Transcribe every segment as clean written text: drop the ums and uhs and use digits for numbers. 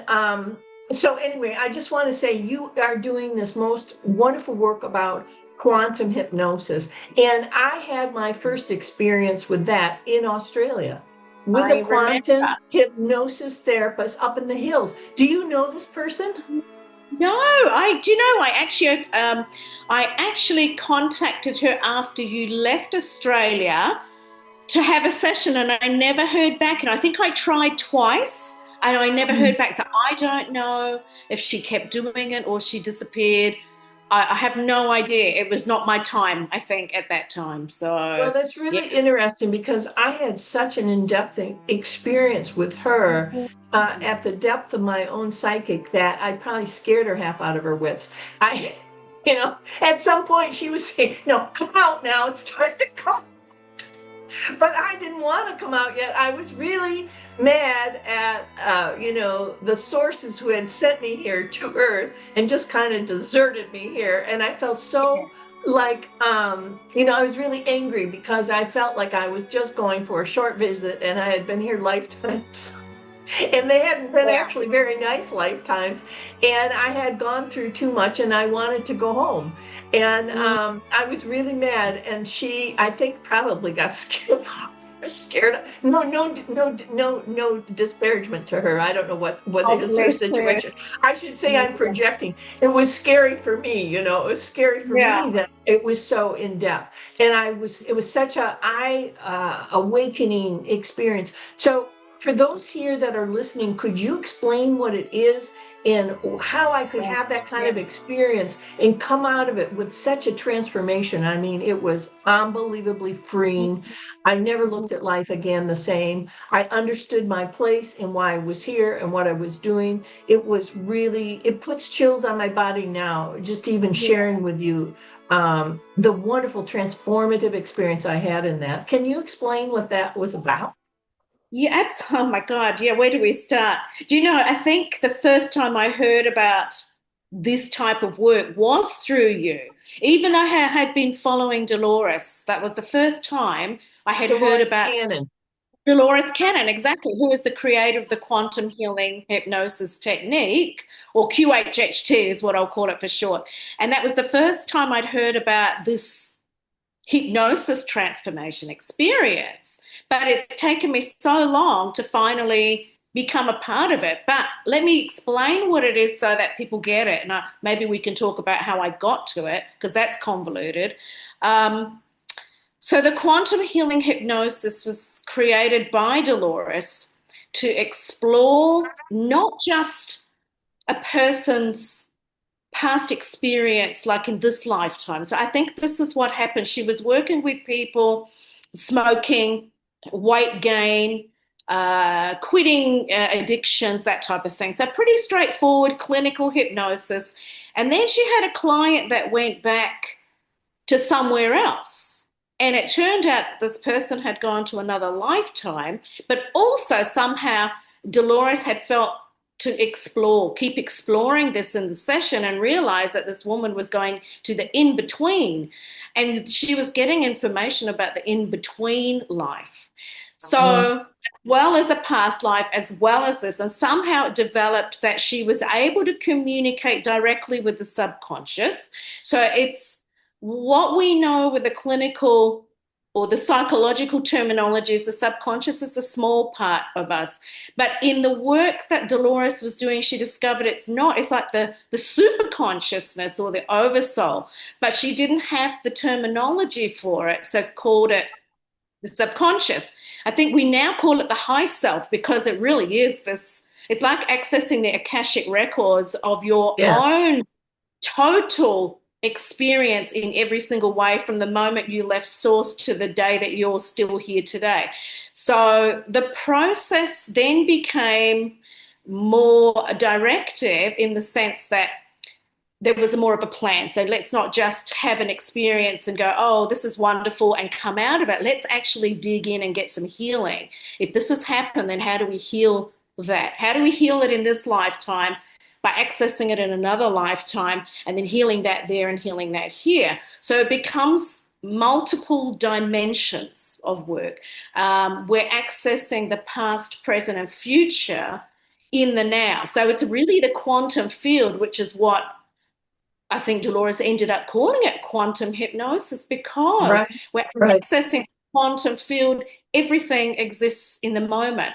And so anyway, I just want to say you are doing this most wonderful work about quantum hypnosis. And I had my first experience with that in Australia with a I remember. quantum hypnosis therapist up in the hills. Do you know this person? No, I do you know I actually contacted her after you left Australia to have a session and I never heard back. And I think I tried twice and I never heard back. So I don't know if she kept doing it or she disappeared. I have no idea. It was not my time, I think, at that time. Well, So, that's yeah. really interesting because I had such an in-depth experience with her at the depth of my own psychic that I probably scared her half out of her wits. I, at some point she was saying, "No, come out now. It's time to come." But I didn't want to come out yet. I was really mad at, the sources who had sent me here to Earth and just kind of deserted me here. And I felt so like, I was really angry because I felt like I was just going for a short visit and I had been here lifetimes. And they hadn't been Yeah. actually very nice lifetimes, and I had gone through too much and I wanted to go home, and I was really mad, and she, I think, probably got scared. No disparagement to her. I don't know what Oh, is her bless her. situation. I should say I'm Yeah. projecting. It was scary for me. It was scary for Yeah. me that it was so in depth, and it was such a eye awakening experience. So for those here that are listening, could you explain what it is and how I could have that kind Yeah. of experience and come out of it with such a transformation? I mean, it was unbelievably freeing. I never looked at life again the same. I understood my place and why I was here and what I was doing. It puts chills on my body now, just even sharing with you the wonderful transformative experience I had in that. Can you explain what that was about? Yeah, absolutely. Oh my God. Yeah, where do we start? Do you know, I think the first time I heard about this type of work was through you. Even though I had been following Dolores, that was the first time I had heard Dolores about Cannon. Dolores Cannon, exactly, who is the creator of the quantum healing hypnosis technique, or QHHT is what I'll call it for short. And that was the first time I'd heard about this hypnosis transformation experience. But it's taken me so long to finally become a part of it. But let me explain what it is so that people get it. And maybe we can talk about how I got to it because that's convoluted. Um, so the quantum healing hypnosis was created by Dolores to explore not just a person's past experience like in this lifetime. So I think this is what happened. She was working with people smoking, weight gain, quitting addictions, that type of thing. So pretty straightforward clinical hypnosis. And then she had a client that went back to somewhere else. And it turned out that this person had gone to another lifetime, but also somehow Dolores had felt to explore, keep exploring this in the session and realize that this woman was going to the in between and she was getting information about the in between life. Uh-huh. So, as well as a past life, as well as this, and somehow it developed that she was able to communicate directly with the subconscious. So, it's what we know with the clinical or the psychological terminology is the subconscious is a small part of us. But in the work that Dolores was doing, she discovered it's not, it's like the super consciousness or the oversoul, but she didn't have the terminology for it, so called it the subconscious. I think we now call it the high self because it really is this, it's like accessing the Akashic records of your Yes. own total experience in every single way from the moment you left source to the day that you're still here today. So the process then became more directive in the sense that there was more of a plan. So let's not just have an experience and go, oh, this is wonderful and come out of it. Let's actually dig in and get some healing. If this has happened, then how do we heal that? How do we heal it in this lifetime? By accessing it in another lifetime and then healing that there and healing that here. So it becomes multiple dimensions of work. We're accessing the past, present, and future in the now. So it's really the quantum field, which is what I think Dolores ended up calling it quantum hypnosis, because Right, we're right. accessing the quantum field, everything exists in the moment.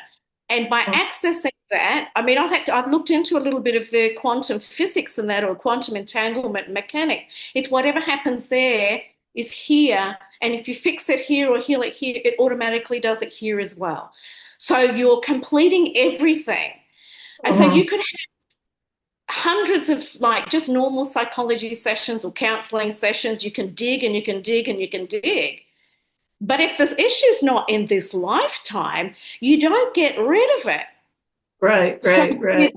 And by accessing that, I mean, I've looked into a little bit of the quantum physics and that, or quantum entanglement mechanics. It's whatever happens there is here. And if you fix it here or heal it here, it automatically does it here as well. So you're completing everything. And so Mhm. you could hundreds of like just normal psychology sessions or counseling sessions. You can dig and you can dig and you can dig. But if this issue's not in this lifetime, you don't get rid of it. Right, So right, right. with,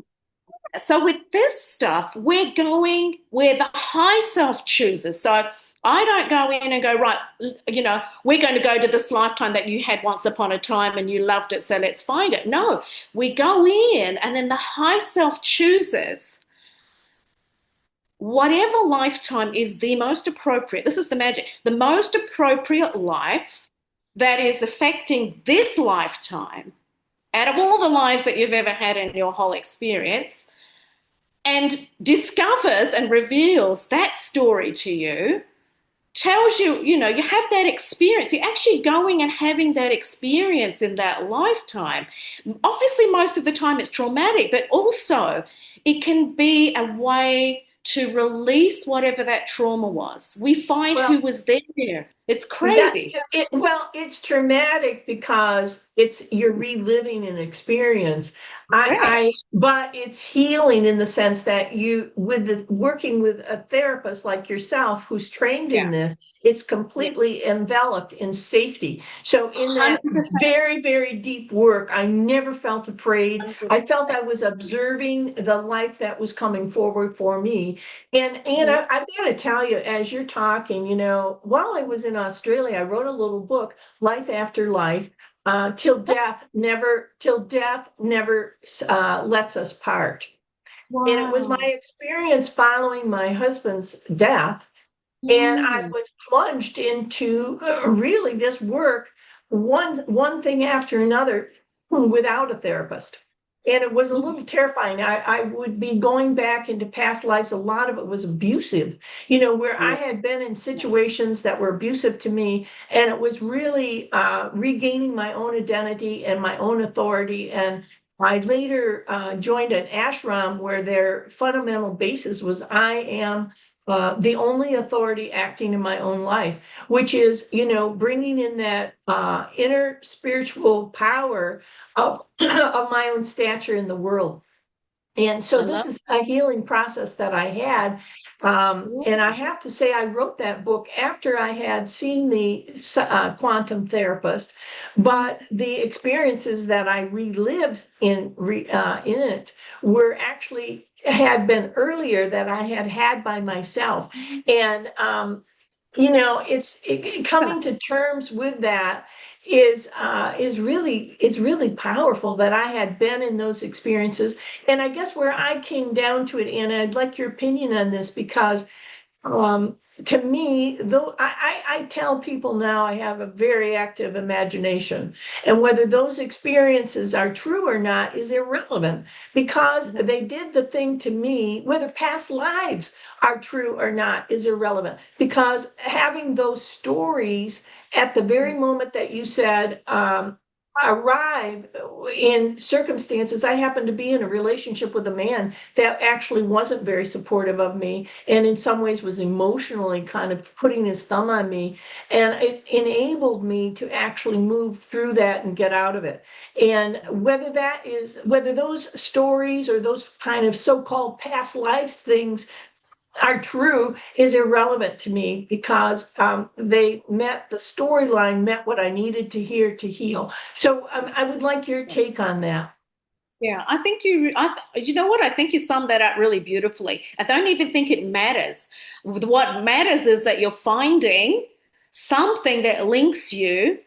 so with this stuff, we're going where the high self chooses. So I don't go in and go, right, we're going to go to this lifetime that you had once upon a time and you loved it, so let's find it. No, we go in and then the high self chooses whatever lifetime is the most appropriate. This is the magic, the most appropriate life that is affecting this lifetime out of all the lives that you've ever had in your whole experience, and discovers and reveals that story to you, tells you, you have that experience. You're actually going and having that experience in that lifetime. Obviously, most of the time it's traumatic, but also it can be a way to release whatever that trauma was. We find Well, who was there. It's that's crazy. it. Well, it's traumatic because you're reliving an experience. Correct. But it's healing in the sense that working with a therapist like yourself who's trained Yeah. in this, it's Yeah. completely enveloped in safety. So in that 100%. very, very deep work, I never felt afraid. I felt I was observing the life that was coming forward for me. And Yeah. I've got to tell you, as you're talking, while I was in Australia, I wrote a little book, Life After Life, till death never lets us part. And it was my Wow. experience following my husband's death, and I Mm. was plunged into really this work, one thing after another, without a therapist. And it was a little terrifying. I would be going back into past lives. A lot of it was abusive, where I Yeah. had been in situations that were abusive to me. And it was really regaining my own identity and my own authority. And I later joined an ashram where their fundamental basis was I am the only authority acting in my own life, which is, bringing in that inner spiritual power of, of my own stature in the world. And so I this love is a healing process that I had. And I have to say, I wrote that book after I had seen the quantum therapist, but the experiences that I relived in it were actually had been earlier that I had had by myself. And coming to terms with that is really powerful that I had been in those experiences. And I guess where I came down to it, Anna, I'd like your opinion on this because to me, though I tell people now I have a very active imagination, and whether those experiences are true or not is irrelevant because they did the thing to me. Whether past lives are true or not is irrelevant because having those stories at the very moment that you said arrive in circumstances. I happened to be in a relationship with a man that actually wasn't very supportive of me and in some ways was emotionally kind of putting his thumb on me, and it enabled me to actually move through that and get out of it. And whether those stories or those kind of so-called past life things are true is irrelevant to me because the storyline met what I needed to hear to heal. So I would like your take on that. Yeah, I think you know what? I think you summed that up really beautifully. I don't even think it matters. What matters is that you're finding something that links you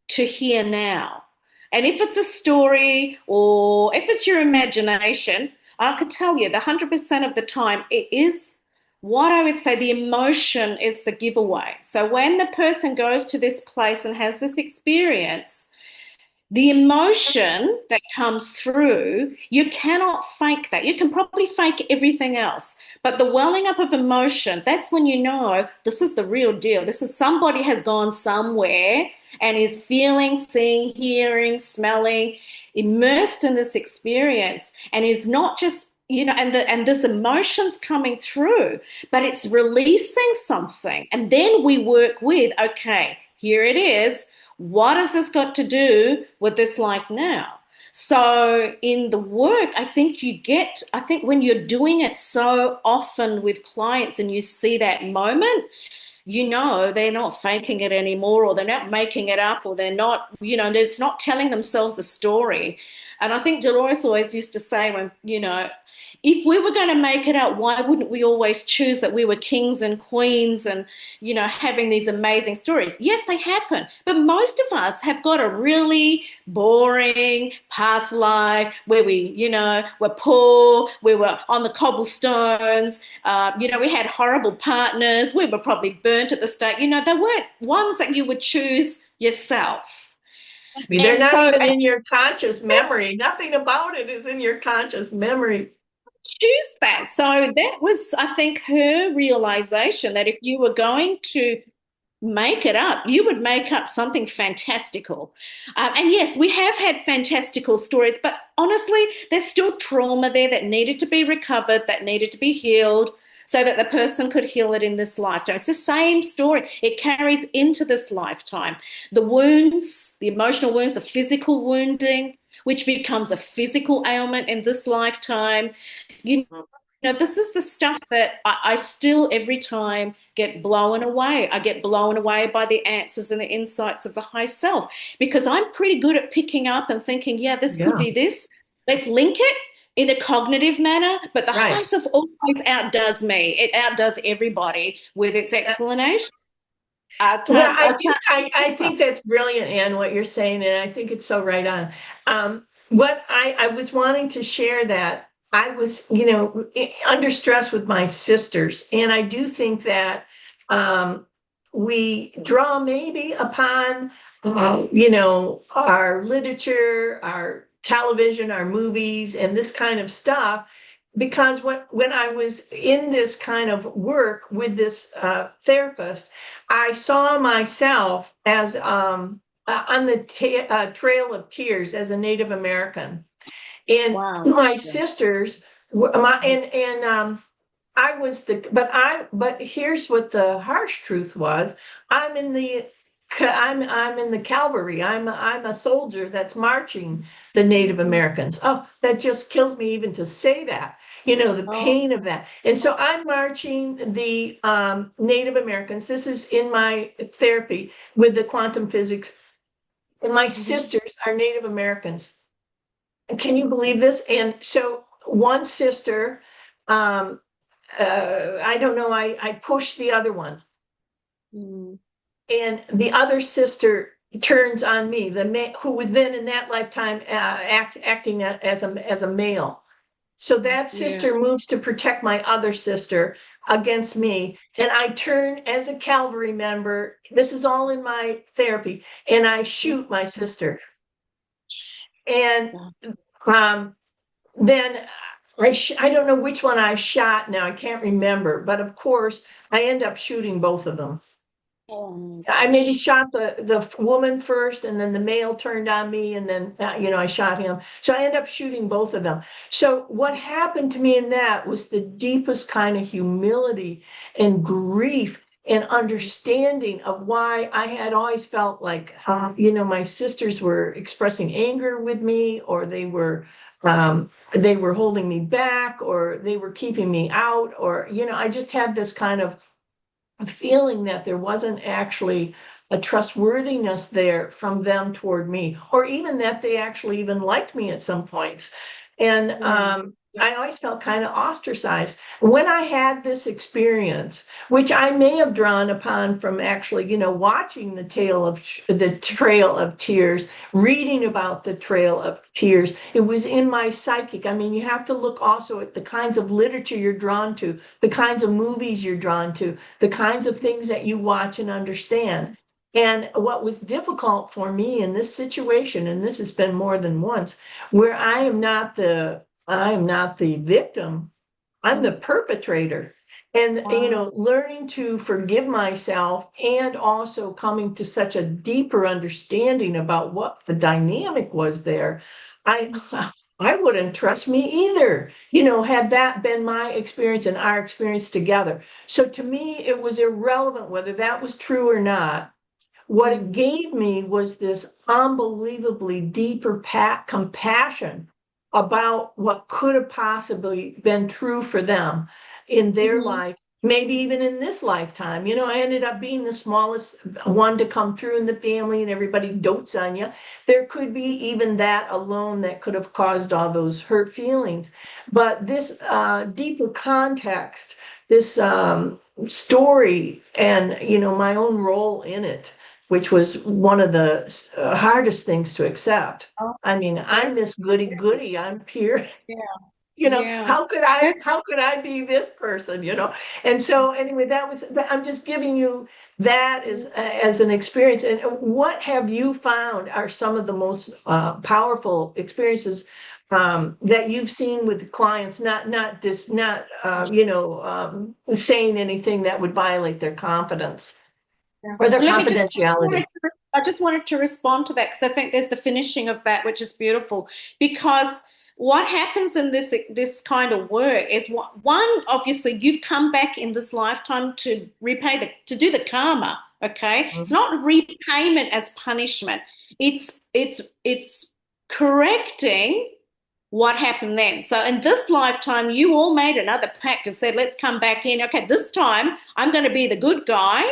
to here now. And if it's a story or if it's your imagination, I could tell you the 100% of the time it is what I would say the emotion is the giveaway. So when the person goes to this place and has this experience, the emotion that comes through, you cannot fake that. You can probably fake everything else, but the welling up of emotion, that's when you know this is the real deal. This is somebody has gone somewhere and is feeling, seeing, hearing, smelling, immersed in this experience, and is not just, and this emotion's coming through, but it's releasing something. And then we work with, okay, here it is. What has this got to do with this life now? So in the work, I think when you're doing it so often with clients and you see that moment, they're not faking it anymore, or they're not making it up, or they're not, it's not telling themselves a story. And I think Dolores always used to say, when, if we were going to make it up, why wouldn't we always choose that we were kings and queens and, having these amazing stories? Yes, they happen. But most of us have got a really boring past life where were poor, we were on the cobblestones, we had horrible partners, we were probably burnt at the stake. There weren't ones that you would choose yourself. They're And not so, even in your conscious memory. Nothing about it is in your conscious memory. choose that. So that was, I think, her realization that if you were going to make it up, you would make up something fantastical. And yes, we have had fantastical stories, but honestly, there's still trauma there that needed to be recovered, that needed to be healed, so that the person could heal it in this lifetime. It's the same story. It carries into this lifetime. The wounds, the emotional wounds, the physical wounding, which becomes a physical ailment in this lifetime. You this is the stuff that I still every time get blown away. I get blown away by the answers and the insights of the high self, because I'm pretty good at picking up and thinking, yeah, this could Yeah, be this. Let's link it in a cognitive manner. But the high right. self always outdoes me. It outdoes everybody with its explanation. Well, I can't. I think that's brilliant, Anne, what you're saying, and I think it's so right on. What I was wanting to share that I was, under stress with my sisters, and I do think that we draw maybe upon, our literature, our television, our movies, and this kind of stuff. Because when I was in this kind of work with this therapist, I saw myself as on the Trail of Tears as a Native American, and Wow. my Yeah. sisters were my and I was but here's what the harsh truth was. I'm in the I'm in the cavalry. I'm a soldier that's marching the Native Americans. Oh, that just kills me even to say that. The Oh, pain of that. And so I'm marching the Native Americans. This is in my therapy with the quantum physics. And my mhm. sisters are Native Americans. And can you believe this? And so one sister, um, I don't know, I pushed the other one. Mm. And the other sister turns on me, who was then in that lifetime acting as a male. So that Yeah. sister moves to protect my other sister against me. And I turn as a cavalry member. This is all in my therapy. And I shoot my sister. And um, then I don't know which one I shot now. I can't remember. But of course, I end up shooting both of them. Oh my I maybe gosh. shot the woman first, and then the male turned on me, and then I shot him. So I ended up shooting both of them. So what happened to me in that was the deepest kind of humility and grief and understanding of why I had always felt like my sisters were expressing anger with me, or they were holding me back, or they were keeping me out, or I just had this kind of a feeling that there wasn't actually a trustworthiness there from them toward me, or even that they actually even liked me at some points. And Yeah. I always felt kind of ostracized. When I had this experience, which I may have drawn upon from actually, watching the Trail of Tears, reading about the Trail of Tears, it was in my psychic. I mean, you have to look also at the kinds of literature you're drawn to, the kinds of movies you're drawn to, the kinds of things that you watch and understand. And what was difficult for me in this situation, and this has been more than once, where I am not the victim, I'm the perpetrator. And, Wow. learning to forgive myself and also coming to such a deeper understanding about what the dynamic was there. I, I wouldn't trust me either, had that been my experience and our experience together. So to me, it was irrelevant whether that was true or not. What it Mm. gave me was this unbelievably deeper compassion about what could have possibly been true for them in their Mhm. life, maybe even in this lifetime. I ended up being the smallest one to come through in the family, and everybody dotes on you. There could be even that alone that could have caused all those hurt feelings. But this deeper context, this story, and my own role in it, which was one of the hardest things to accept. Oh, I mean, very, I'm this goody goody. I'm pure. yeah, yeah. That- How could I be this person? And so anyway, I'm just giving you that as an experience. And what have you found are some of the most powerful experiences that you've seen with clients? Not just not saying anything that would violate their confidence yeah. or their Let me confidentiality. I just wanted to respond to that because I think there's the finishing of that, which is beautiful. Because what happens in this kind of work is one, obviously, you've come back in this lifetime to repay to do the karma. Okay, it's Mhm. not repayment as punishment. It's correcting what happened then. So in this lifetime, you all made another pact and said, let's come back in. Okay, this time I'm going to be the good guy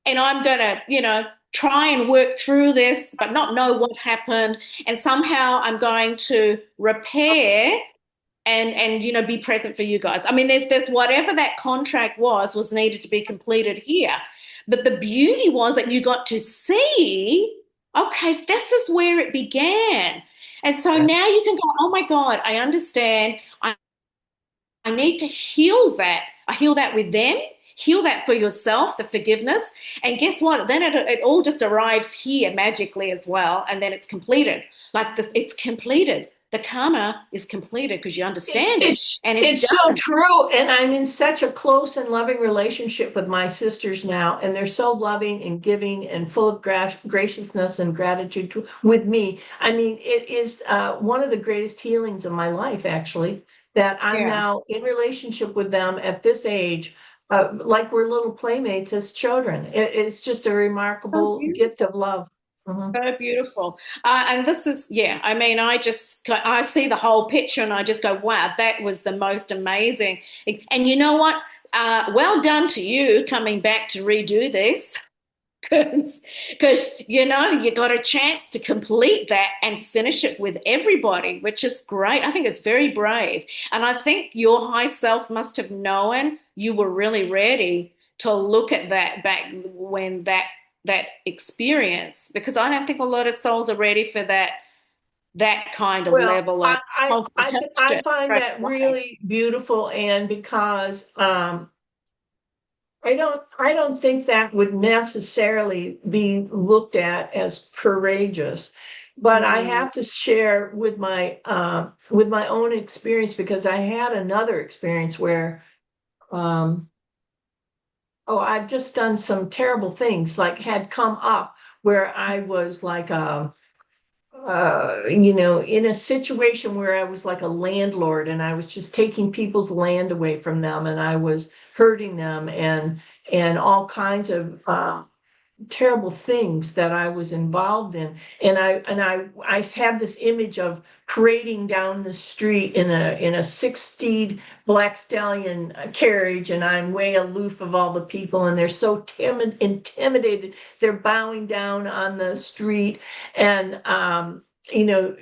and I'm going to, try and work through this, but not know what happened. And somehow I'm going to repair and be present for you guys. I mean, there's whatever that contract was needed to be completed here. But the beauty was that you got to see, okay, this is where it began. And so Yeah. now you can go, oh my God, I understand. I need to heal that. I heal that with them, heal that for yourself, the forgiveness. And guess what? Then it all just arrives here magically as well. And then it's completed. It's completed. The karma is completed because you understand it and it's It's so done. true. And I'm in such a close and loving relationship with my sisters now, and they're so loving and giving and full of graciousness and gratitude with me. I mean, it is one of the greatest healings of my life, actually, that I'm Yeah. now in relationship with them at this age, like we're little playmates as children. It's just a So remarkable beautiful. gift of love. Mhm. So beautiful. And this is, yeah, I mean, I see the whole picture and I just go, wow, that was the most amazing. And you know what? Well done to you coming back to redo this because you got a chance to complete that and finish it with everybody, which is great. I think it's very brave. And I think your high self must have known you were really ready to look at that back when that experience, because I don't think a lot of souls are ready for that kind of Well, level of I confrontation find straight that away. really beautiful, and because I don't think that would necessarily be looked at as courageous, but I Mm, have to share with my own experience, because I had another experience where um, I've just done some terrible things, like had come up where I was like in a situation where I was like a landlord, and I was just taking people's land away from them, and I was hurting them, and all kinds of terrible things that I was involved in. And I have this image of parading down the street in a six-steed black stallion carriage, and I'm way aloof of all the people, and they're so intimidated. They're bowing down on the street, and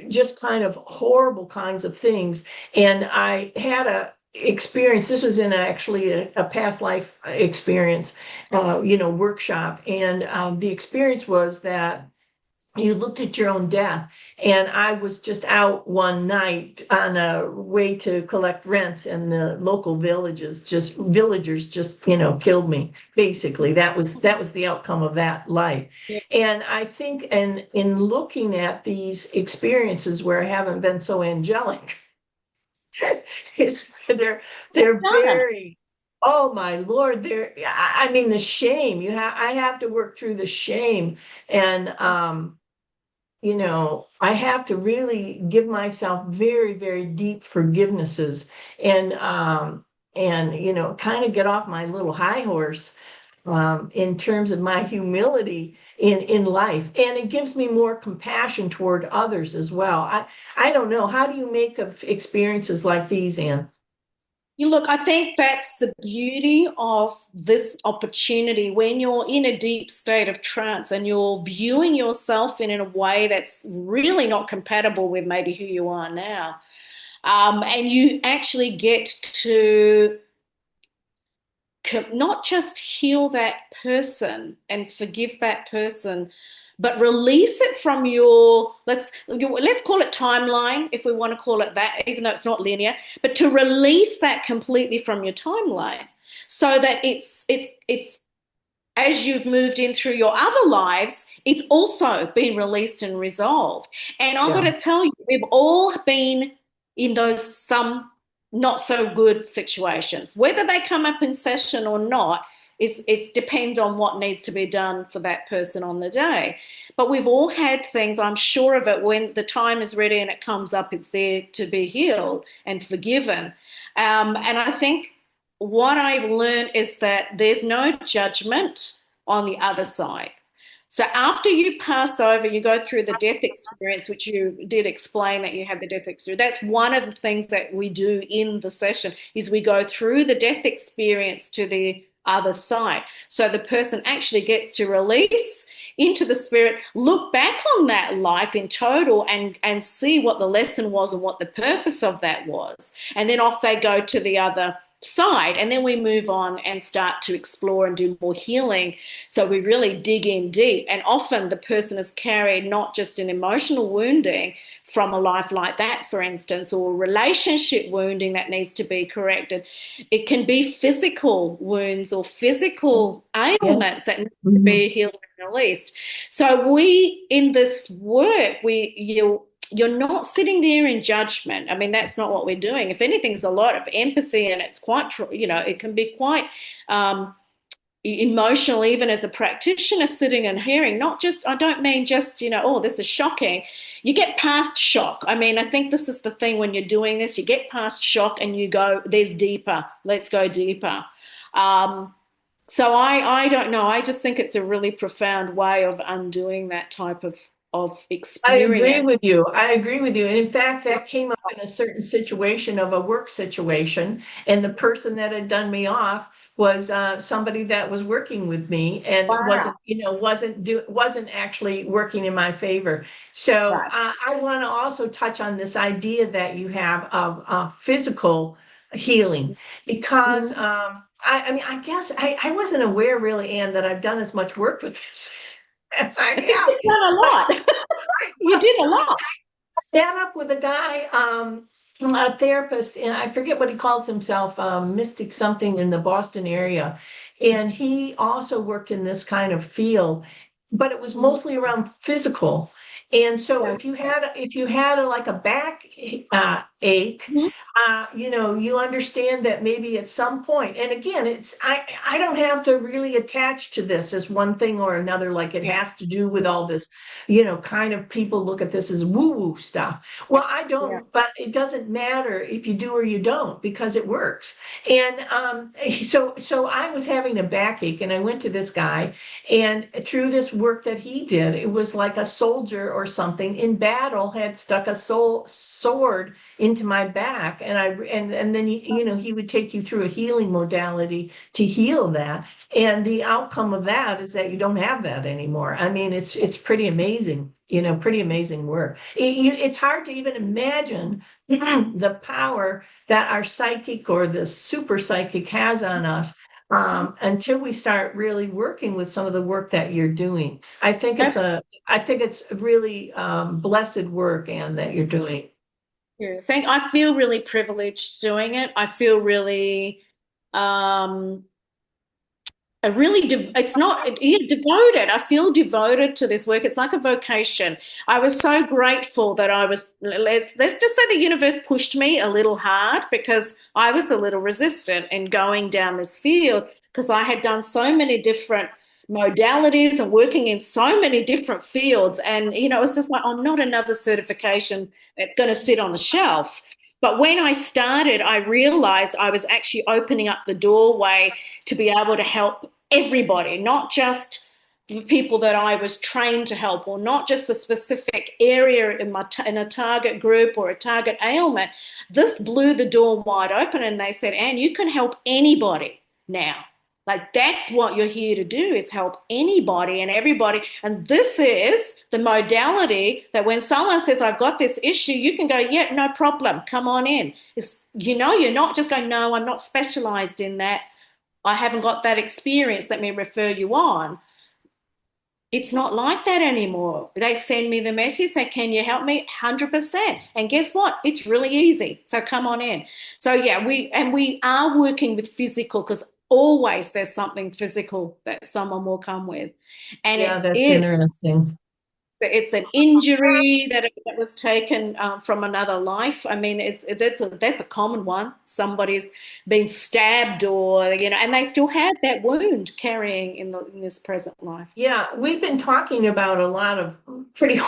just kind of horrible kinds of things. And I had a experience. This was in actually a past life experience, workshop. And the experience was that you looked at your own death. And I was just out one night on a way to collect rents, and the local villagers just, killed me. Basically, that was the outcome of that life. Yeah. And I think, and in looking at these experiences where I haven't been so angelic, they're Done. very, oh my Lord, I mean, the shame I have to work through the shame. And I have to really give myself very, very deep forgivenesses, and kind of get off my little high horse, in terms of my humility in life. And it gives me more compassion toward others as well. I don't know. How do you make of experiences like these, Anne? You look, I think that's the beauty of this opportunity when you're in a deep state of trance and you're viewing yourself in a way that's really not compatible with maybe who you are now. And you actually get to not just heal that person and forgive that person, but release it from your, let's call it timeline, if we want to call it that, even though it's not linear, but to release that completely from your timeline, so that it's as you've moved in through your other lives, it's also been released and resolved. And I'm Yeah. going to tell you, we've all been in those some not so good situations. Whether they come up in session or not, it depends on what needs to be done for that person on the day. But we've all had things, I'm sure of it, when the time is ready and it comes up, it's there to be healed and forgiven. And I think what I've learned is that there's no judgment on the other side. So after you pass over, you go through the death experience, which you did explain that you had the death experience. That's one of the things that we do in the session is we go through the death experience to the other side. So the person actually gets to release into the spirit, look back on that life in total and see what the lesson was and what the purpose of that was. And then off they go to the other side, and then we move on and start to explore and do more healing. So we really dig in deep, and often the person has carried not just an emotional wounding from a life like that, for instance, or relationship wounding that needs to be corrected. It can be physical wounds or physical Yes. ailments that need to Mhm. be healed and released. So we, in this work, you're not sitting there in judgment. I mean, that's not what we're doing. If anything, there's a lot of empathy, and it's quite, it can be quite emotional, even as a practitioner sitting and hearing. Not just, I don't mean just, oh, this is shocking. You get past shock. I mean, I think this is the thing when you're doing this, you get past shock and you go, there's deeper. Let's go deeper. Um, so I don't know. I just think it's a really profound way of undoing that type of I agree experience. with you. I agree with you. And in fact, that came up in a certain situation of a work situation. And the person that had done me off was somebody that was working with me, and Wow. wasn't actually working in my favor. So Right. I want to also touch on this idea that you have of physical healing, because Mhm. I mean, I guess I wasn't aware really, Anne, that I've done as much work with this as I I think have. you've done a lot. You Well, did a lot. met up with a guy, a therapist, and I forget what he calls himself, Mystic something in the Boston area. And he also worked in this kind of field, but it was Mhm. mostly around physical. And so Yeah. if you had like a back ache, Mhm. you understand that maybe at some point, and again, I don't have to really attach to this as one thing or another, like it Yeah. has to do with all this, kind of people look at this as woo-woo stuff. Well, I Yeah. don't, but it doesn't matter if you do or you don't, because it works. And so I was having a backache, and I went to this guy, and through this work that he did, it was like a soldier or something in battle had stuck a sword into my back, and then he would take you through a healing modality to heal that. And the outcome of that is that you don't have that anymore. I mean, it's pretty amazing, pretty amazing work. It's hard to even imagine the power that our psychic or the super psychic has on us. until we start really working with some of the work that you're doing. I think it's really blessed work, Anne, that you're doing. I feel really privileged doing it. I feel really um, it's not yeah, devoted. I feel devoted to this work. It's like a vocation. I was so grateful that let's just say the universe pushed me a little hard, because I was a little resistant in going down this field, because I had done so many different modalities and working in so many different fields, and it's just like, I'm not another certification that's going to sit on the shelf. But when I started, I realized I was actually opening up the doorway to be able to help everybody, not just the people that I was trained to help, or not just a specific area in a target group or a target ailment. This blew the door wide open, and they said, Anne, you can help anybody now. Like, that's what you're here to do, is help anybody and everybody. And this is the modality that when someone says, I've got this issue, you can go, yeah, no problem, come on in. You're not just going, no, I'm not specialized in that, I haven't got that experience, let me refer you on. It's not like that anymore. They send me the message, say, can you help me? 100%. And guess what? It's really easy. So come on in. So yeah, we are working with physical, because always there's something physical that someone will come with. And Yeah, that's interesting. it's an injury that was taken from another life. I mean, that's a common one. Somebody's been stabbed, or and they still have that wound carrying in this present life. Yeah, we've been talking about a lot of pretty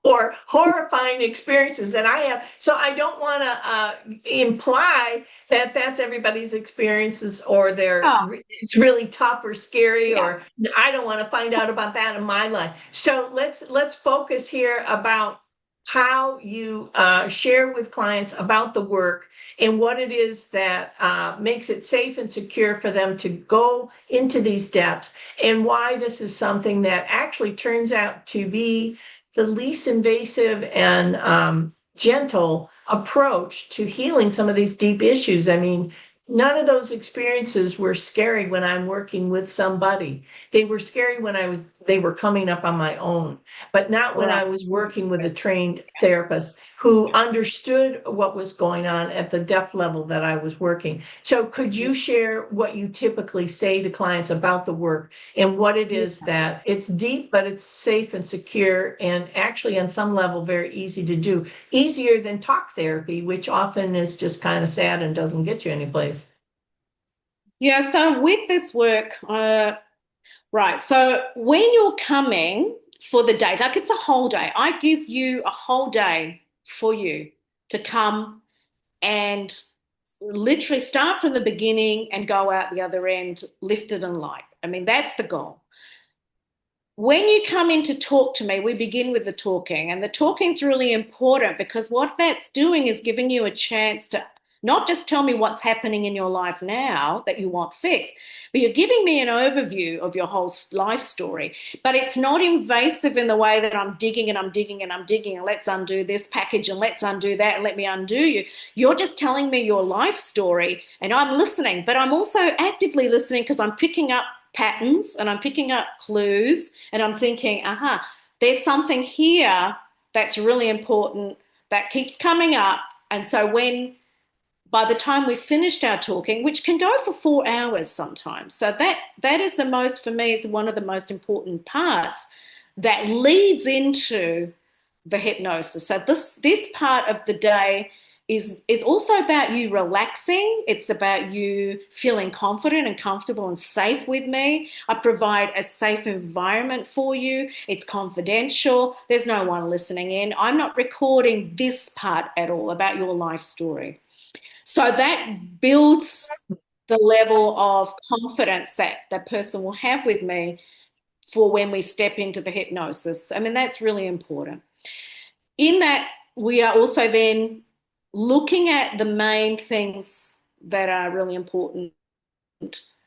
or horrifying experiences that I have. So I don't want to imply that that's everybody's experiences, or Oh, it's really tough or scary, yeah. or I don't want to find out about that in my life. So let's focus here about how you share with clients about the work and what it is that makes it safe and secure for them to go into these depths, and why this is something that actually turns out to be the least invasive and gentle approach to healing some of these deep issues. I mean, none of those experiences were scary when I'm working with somebody. They were scary when they were coming up on my own, but not when Right. I was working with a trained therapist who understood what was going on at the depth level that I was working. So could you share what you typically say to clients about the work, and what it is that it's deep, but it's safe and secure, and actually on some level very easy to do, easier than talk therapy, which often is just kind of sad and doesn't get you anyplace. Yeah, so with this work, right. So when you're coming for the day, like, it's a whole day. I give you a whole day for you to come and literally start from the beginning and go out the other end lifted and light. I mean, that's the goal. When you come in to talk to me, we begin with the talking, and the talking is really important, because what that's doing is giving you a chance to not just tell me what's happening in your life now that you want fixed, but you're giving me an overview of your whole life story. But it's not invasive in the way that I'm digging and I'm digging and I'm digging, and let's undo this package and let's undo that and let me undo you. You're just telling me your life story, and I'm listening, but I'm also actively listening, because I'm picking up patterns and I'm picking up clues, and I'm thinking, there's something here that's really important that keeps coming up. And so by the time we've finished our talking, which can go for 4 hours sometimes, so that is the most, for me, is one of the most important parts that leads into the hypnosis. So this part of the day is also about you relaxing. It's about you feeling confident and comfortable and safe with me. I provide a safe environment for you. It's confidential. There's no one listening in. I'm not recording this part at all about your life story. So that builds the level of confidence that that person will have with me for when we step into the hypnosis. I mean, that's really important. In that, we are also then looking at the main things that are really important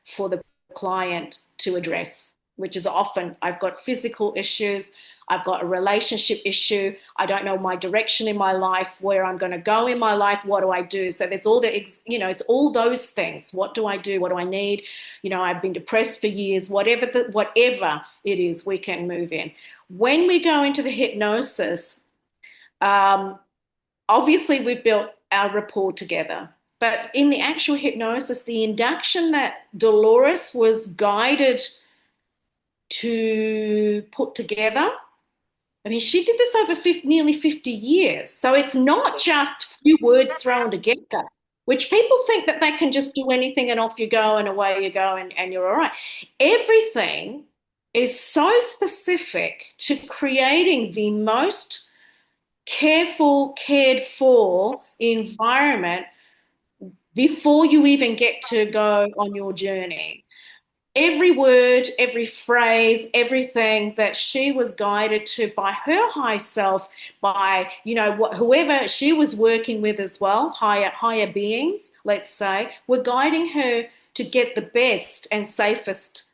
for the client to address, which is often, I've got physical issues, I've got a relationship issue. I don't know my direction in my life, where I'm going to go in my life. What do I do? So there's all the, it's all those things. What do I do? What do I need? I've been depressed for years. Whatever it is, we can move in. When we go into the hypnosis, um, obviously we've built our rapport together. But in the actual hypnosis, the induction that Dolores was guided to put together, I mean, she did this over nearly 50 years. So it's not just a few words thrown together, which people think that they can just do anything and off you go and away you go and you're all right. Everything is so specific to creating the most careful, cared for environment before you even get to go on your journey. Every word, every phrase, everything that she was guided to by her high self, by whoever she was working with as well, higher beings, let's say, were guiding her to get the best and safest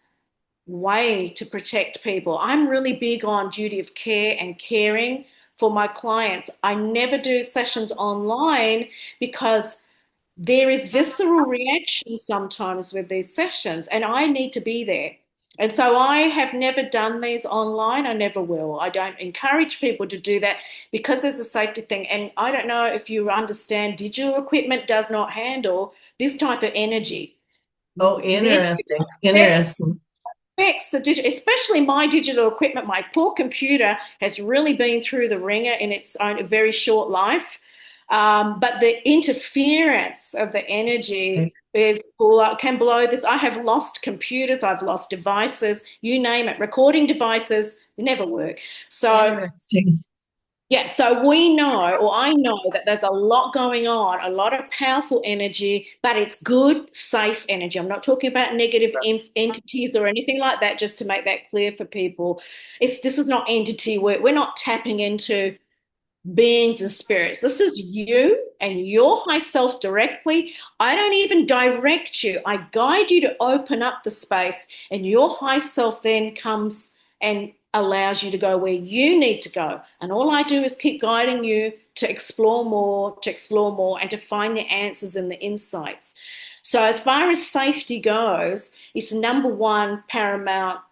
way to protect people. I'm really big on duty of care and caring for my clients. I never do sessions online because there is visceral reaction sometimes with these sessions, and I need to be there. And so I have never done these online. I never will. I don't encourage people to do that because there's a safety thing. And I don't know if you understand, digital equipment does not handle this type of energy. Oh, It interesting. affects Interesting. affects the digital, especially my digital equipment. My poor computer has really been through the ringer in its own very short life. But the interference of the Right. energy can blow this. I have lost computers, I've lost devices, you name it, recording devices, they never work. So Interesting. yeah, so we know, or I know, that there's a lot going on, a lot of powerful energy, but it's good, safe energy. I'm not talking about negative entities or anything like that, just to make that clear for people. This is not entity work. We're not tapping into beings and spirits. This is you and your high self directly. I don't even direct you. I guide you to open up the space, and your high self then comes and allows you to go where you need to go. And all I do is keep guiding you to explore more, and to find the answers and the insights. So, as far as safety goes, it's number one paramount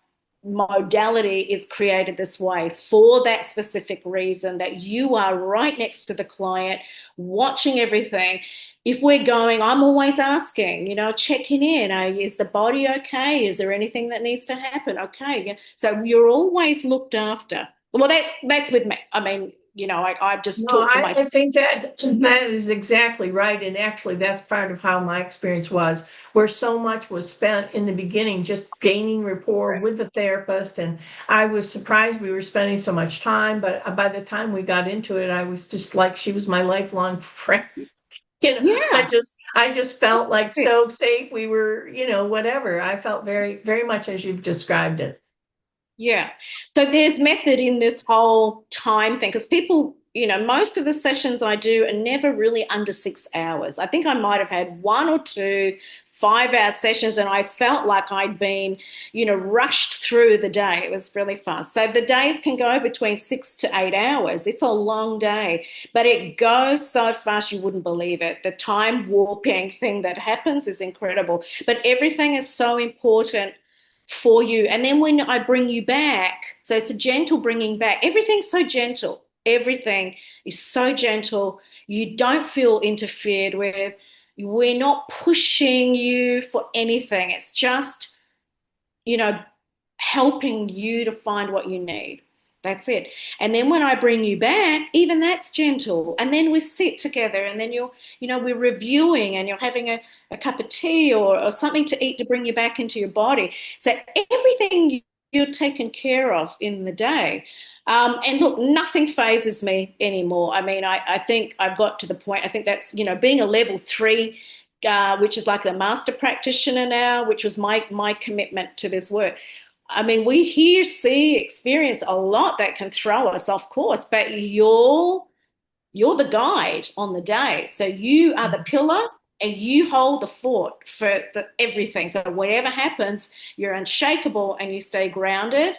modality is created this way for that specific reason, that you are right next to the client, watching everything. If we're going, I'm always asking, checking in. Is the body okay? Is there anything that needs to happen? Okay. So you're always looked after. Well, that's with me. I mean, I just No, talk for I myself. think that is exactly right. And actually, that's part of how my experience was, where so much was spent in the beginning just gaining rapport with the therapist. And I was surprised we were spending so much time. But by the time we got into it, I was just like she was my lifelong friend. Yeah. I just felt like so safe. We were, whatever. I felt very, very much as you've described it. Yeah. So there's method in this whole time thing, because people, most of the sessions I do are never really under 6 hours. I think I might have had one or two 5-hour sessions, and I felt like I'd been, rushed through the day. It was really fast. So the days can go between 6 to 8 hours. It's a long day, but it goes so fast you wouldn't believe it. The time warping thing that happens is incredible. But everything is so important for you. And then when I bring you back, so it's a gentle bringing back. Everything's so gentle. Everything is so gentle. You don't feel interfered with. We're not pushing you for anything. It's just, you know, helping you to find what you need. That's it. And then when I bring you back, even that's gentle. And then we sit together, and then we're reviewing, and you're having a cup of tea or something to eat to bring you back into your body. So everything you're taken care of in the day. And look, nothing phases me anymore. I mean, I think I've got to the point, I think that's, being a level 3, which is like a master practitioner now, which was my commitment to this work. I mean, we hear, see, experience a lot that can throw us off course, but you're the guide on the day. So you are the pillar, and you hold the fort for everything. So whatever happens, you're unshakable and you stay grounded.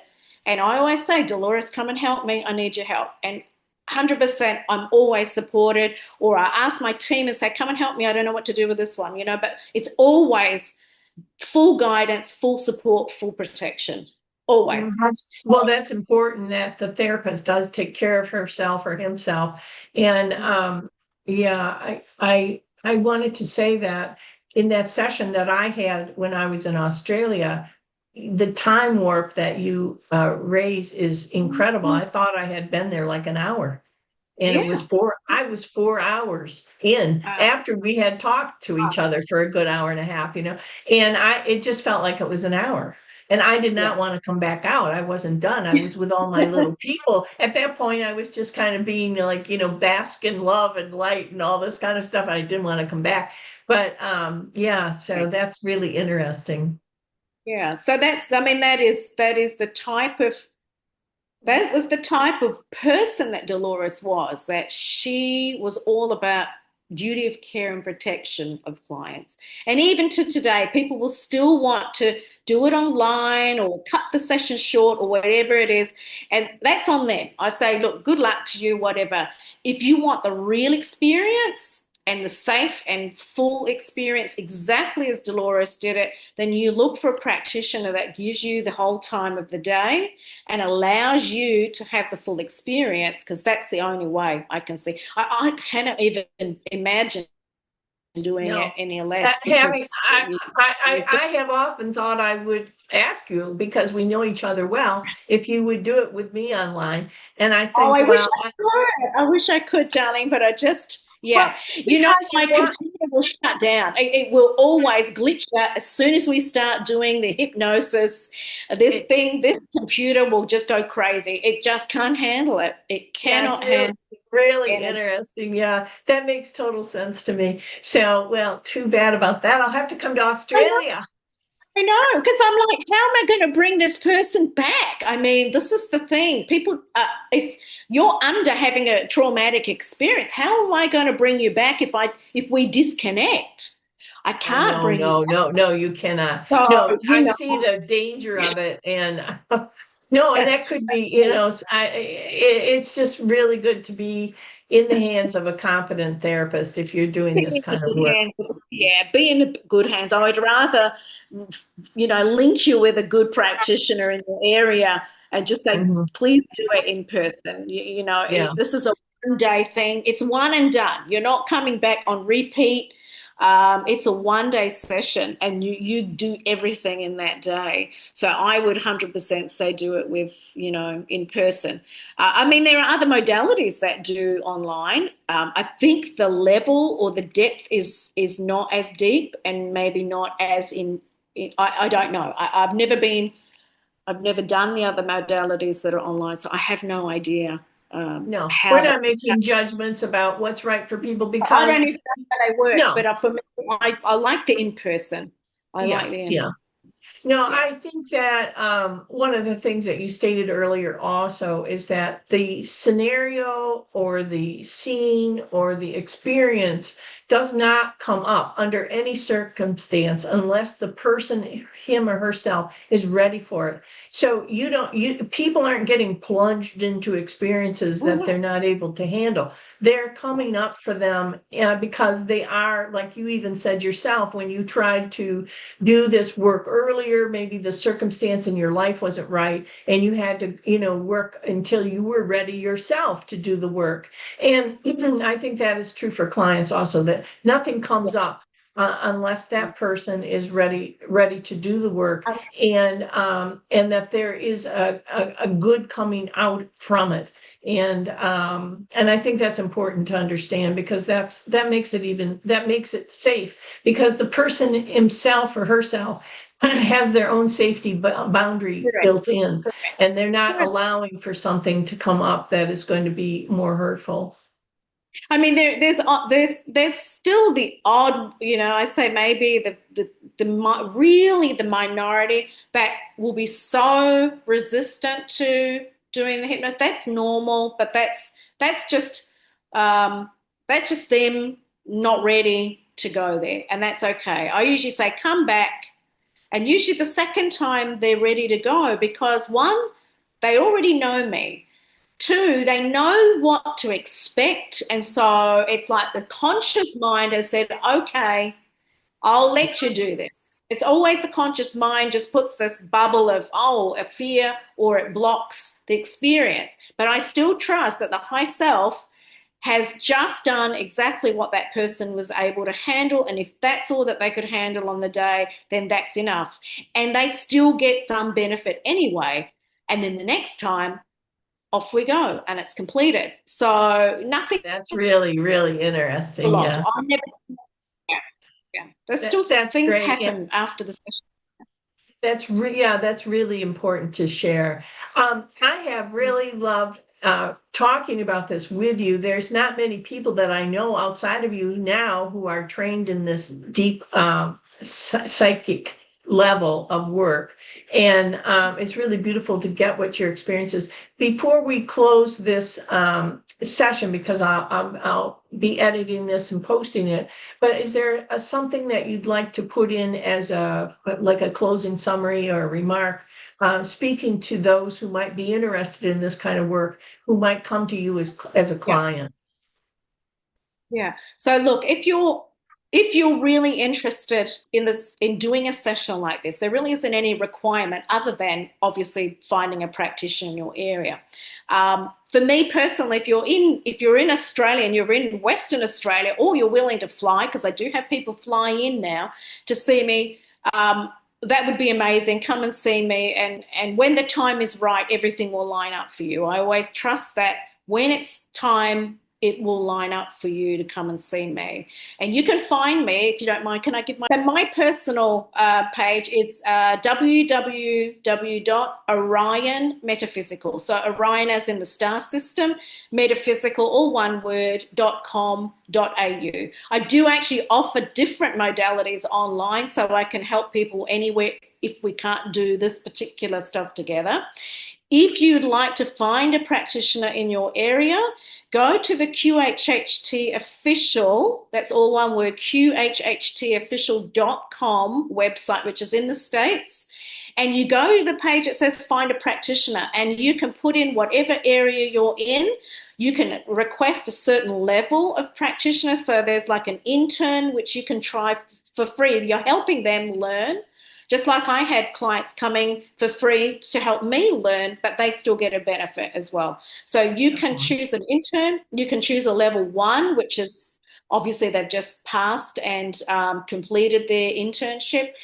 And I always say, Dolores, come and help me. I need your help. And 100%, I'm always supported. Or I ask my team and say, come and help me. I don't know what to do with this one, but it's always full guidance, full support, full protection. Always. That's important that the therapist does take care of herself or himself. And yeah, I wanted to say that in that session that I had when I was in Australia, the time warp that you raise is incredible. I thought I had been there like an hour. And it was Yeah. I was 4 hours in after we had talked to each other for a good hour and a half, and it just felt like it was an hour. And I did not Yeah. want to come back out. I wasn't done. I was with all my little people. At that point, I was just kind of being like, bask in love and light and all this kind of stuff. I didn't want to come back. But yeah, so that's really interesting. Yeah. So that is the type of that was the type of person that Dolores was, that she was all about duty of care and protection of clients. And even to today, people will still want to do it online or cut the session short or whatever it is. And that's on them. I say, look, good luck to you, whatever. If you want the real experience and the safe and full experience, exactly as Dolores did it, then you look for a practitioner that gives you the whole time of the day and allows you to have the full experience, because that's the only way I can see. I cannot even imagine doing it No, any less, having because I have often thought I would ask you because we know each other well if you would do it with me online, and I oh, think, well, I wish I could, darling, but well, yeah, because you my want computer will shut down. It will always glitch out as soon as we start doing the hypnosis. it. This computer will just go crazy. It just can't handle it. It That's cannot really handle really it. interesting. Yeah, that makes total sense to me. So, well, too bad about that. I'll have to come to Australia. I know, because I'm like, how am I going to bring this person back? I mean, this is the thing. People, you're under having a traumatic experience. How am I going to bring you back if we disconnect? I Oh can't no, bring you no, back. no, no, you cannot. So, No, you I know, see the danger of it, and no, and that could be, it's just really good to be in the hands of a competent therapist if you're doing be this in the kind of good work. hands. Yeah, be in the good hands. I would rather, link you with a good practitioner in the area and just say, Mhm. please do it in person. Yeah. This is a 1 day thing. It's one and done. You're not coming back on repeat. It's a 1 day session, and you do everything in that day. So I would 100% say do it with, in person. I mean, there are other modalities that do online. I think the level or the depth is not as deep, and maybe not as I don't know. I've never done the other modalities that are online, so I have no idea No, we're how not they. making judgments about what's right for people I because don't even know how they work, no, but for me, I like the in person. I yeah, like the in. yeah. No, Yeah. I think that one of the things that you stated earlier also is that the scenario or the scene or the experience does not come up under any circumstance unless the person, him or herself, is ready for it. So people aren't getting plunged into experiences Oh, that no. they're not able to handle. They're coming up for them because they are, like you even said yourself, when you tried to do this work earlier, maybe the circumstance in your life wasn't right and you had to work until you were ready yourself to do the work. And I think that is true for clients also, that nothing comes up unless that person is ready to do the work, and that there is a good coming out from it. And I think that's important to understand, because that makes it safe, because the person himself or herself has their own safety boundary Correct. built in, and they're not Correct. allowing for something to come up that is going to be more hurtful. I mean, there's still the odd, I say maybe really the minority that will be so resistant to doing the hypnosis. That's normal, but that's just um, that's just them not ready to go there, and that's okay. I usually say come back, and usually the second time they're ready to go, because one, they already know me. Two, they know what to expect. And so it's like the conscious mind has said, okay, I'll let you do this. It's always the conscious mind just puts this bubble of, oh, a fear, or it blocks the experience. But I still trust that the high self has just done exactly what that person was able to handle. And if that's all that they could handle on the day, then that's enough. And they still get some benefit anyway. And then the next time, off we go and it's completed. So nothing That's really, really interesting. lost. Yeah. I never, yeah, yeah. There's still That's things great. Yeah. happen after the session. Yeah, that's really important to share. I have really loved talking about this with you. There's not many people that I know outside of you now who are trained in this deep psychic level of work. And it's really beautiful to get what your experience is. Before we close this session, because I'll be editing this and posting it, but is there something that you'd like to put in as like a closing summary or a remark, speaking to those who might be interested in this kind of work, who might come to you as a Yeah. client? Yeah. So look, if you're really interested in this, in doing a session like this, there really isn't any requirement other than obviously finding a practitioner in your area. For me personally, if you're in Australia and you're in Western Australia, or you're willing to fly, because I do have people fly in now to see me, that would be amazing. Come and see me, and when the time is right, everything will line up for you. I always trust that when it's time, it will line up for you to come and see me. And you can find me, if you don't mind, can I give my personal page is www.orionmetaphysical. So Orion as in the star system, metaphysical, all one word, .com.au. I do actually offer different modalities online, so I can help people anywhere if we can't do this particular stuff together. If you'd like to find a practitioner in your area, go to the QHHT official, that's all one word, QHHTofficial.com website, which is in the States. And you go to the page that says find a practitioner, and you can put in whatever area you're in. You can request a certain level of practitioner. So there's like an intern, which you can try for free. You're helping them learn. Just like I had clients coming for free to help me learn, but they still get a benefit as well. So you can choose an intern, you can choose a level 1, which is obviously they've just passed and completed their internship.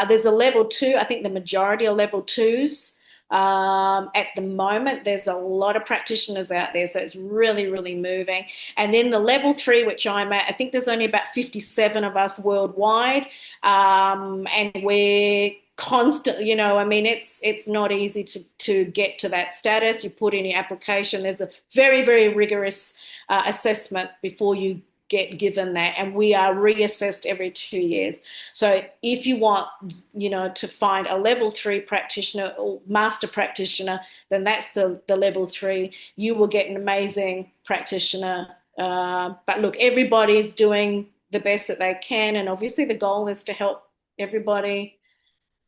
There's a level 2, I think the majority are level 2s. At the moment, there's a lot of practitioners out there, so it's really, really moving. And then the level 3, which I'm at, I think there's only about 57 of us worldwide, and we're constantly, I mean, it's not easy to get to that status. You put in your application. There's a very, very rigorous assessment before you get given that, and we are reassessed every 2 years. So if you want, to find a level 3 practitioner or master practitioner, then that's the level 3. You will get an amazing practitioner. But look, everybody's doing the best that they can, and obviously the goal is to help everybody,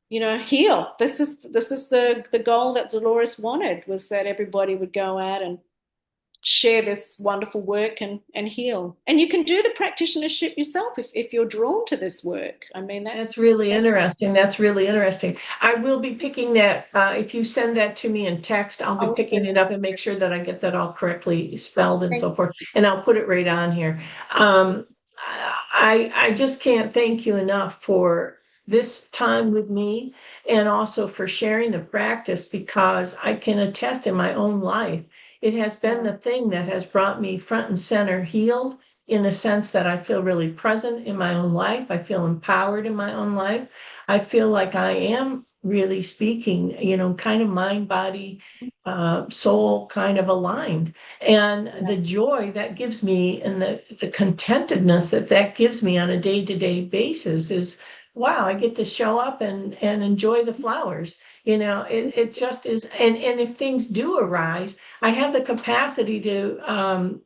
heal. This is the goal that Dolores wanted, was that everybody would go out and share this wonderful work and heal. And you can do the practitionership yourself if you're drawn to this work. I mean, That's really interesting. That's really interesting. I will be picking that. If you send that to me in text, I'll be picking it up and make sure that I get that all correctly spelled and so forth. And I'll put it right on here. I just can't thank you enough for this time with me, and also for sharing the practice, because I can attest in my own life, it has been the thing that has brought me front and center healed, in a sense that I feel really present in my own life. I feel empowered in my own life. I feel like I am really speaking, kind of mind, body, soul kind of aligned. And the joy that gives me, and the contentedness that gives me on a day-to-day basis is, wow, I get to show up and enjoy the flowers. It just is. And if things do arise, I have the capacity to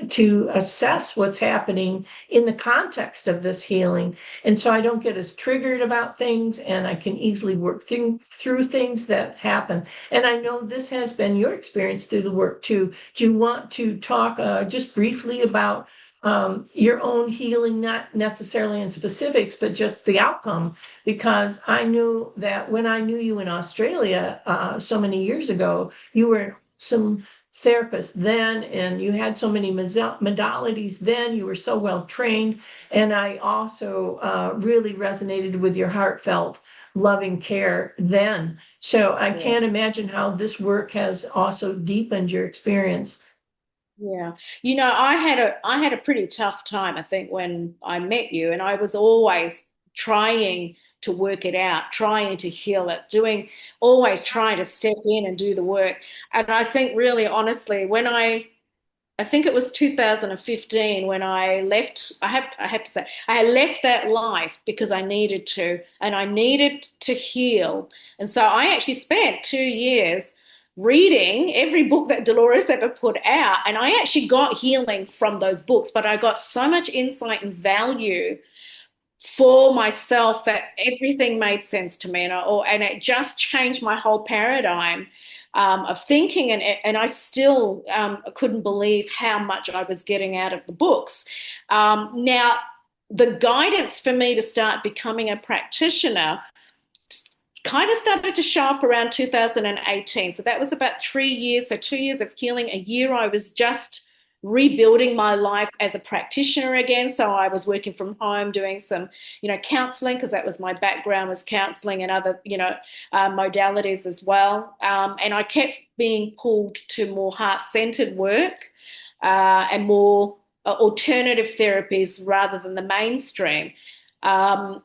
to assess what's happening in the context of this healing. And so I don't get as triggered about things, and I can easily work through things that happen. And I know this has been your experience through the work too. Do you want to talk just briefly about your own healing, not necessarily in specifics, but just the outcome? Because I knew that when I knew you in Australia so many years ago, you were some therapist then, and you had so many modalities then. You were so well trained, and I also really resonated with your heartfelt, loving care then. So I Yeah. can't imagine how this work has also deepened your experience. Yeah. I had a pretty tough time, I think, when I met you, and I was always trying to work it out, trying to heal it, always trying to step in and do the work. And I think really honestly, I think it was 2015 when I left. I had to say, I had left that life because I needed to, and I needed to heal. And so I actually spent 2 years reading every book that Dolores ever put out, and I actually got healing from those books. But I got so much insight and value for myself that everything made sense to me, and it just changed my whole paradigm of thinking, and I still couldn't believe how much I was getting out of the books. Now, the guidance for me to start becoming a practitioner kind of started to show up around 2018. So that was about 3 years. So 2 years of healing. A year I was just rebuilding my life as a practitioner again. So I was working from home, doing some, counseling, because that was my background, was counseling and other, modalities as well. And I kept being pulled to more heart-centered work and more alternative therapies rather than the mainstream. Um,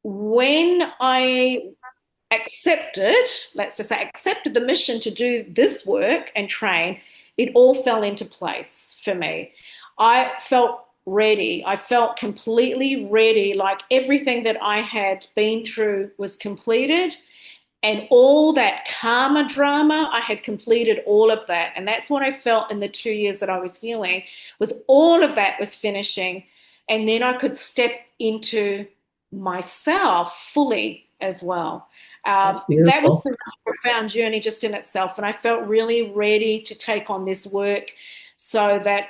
when I accepted, let's just say, accepted the mission to do this work and train, it all fell into place for me. I felt ready. I felt completely ready, like everything that I had been through was completed. And all that karma drama, I had completed all of that. And that's what I felt in the 2 years that I was healing, was all of that was finishing. And then I could step into myself fully as well. That's That was beautiful. a profound journey just in itself. And I felt really ready to take on this work so that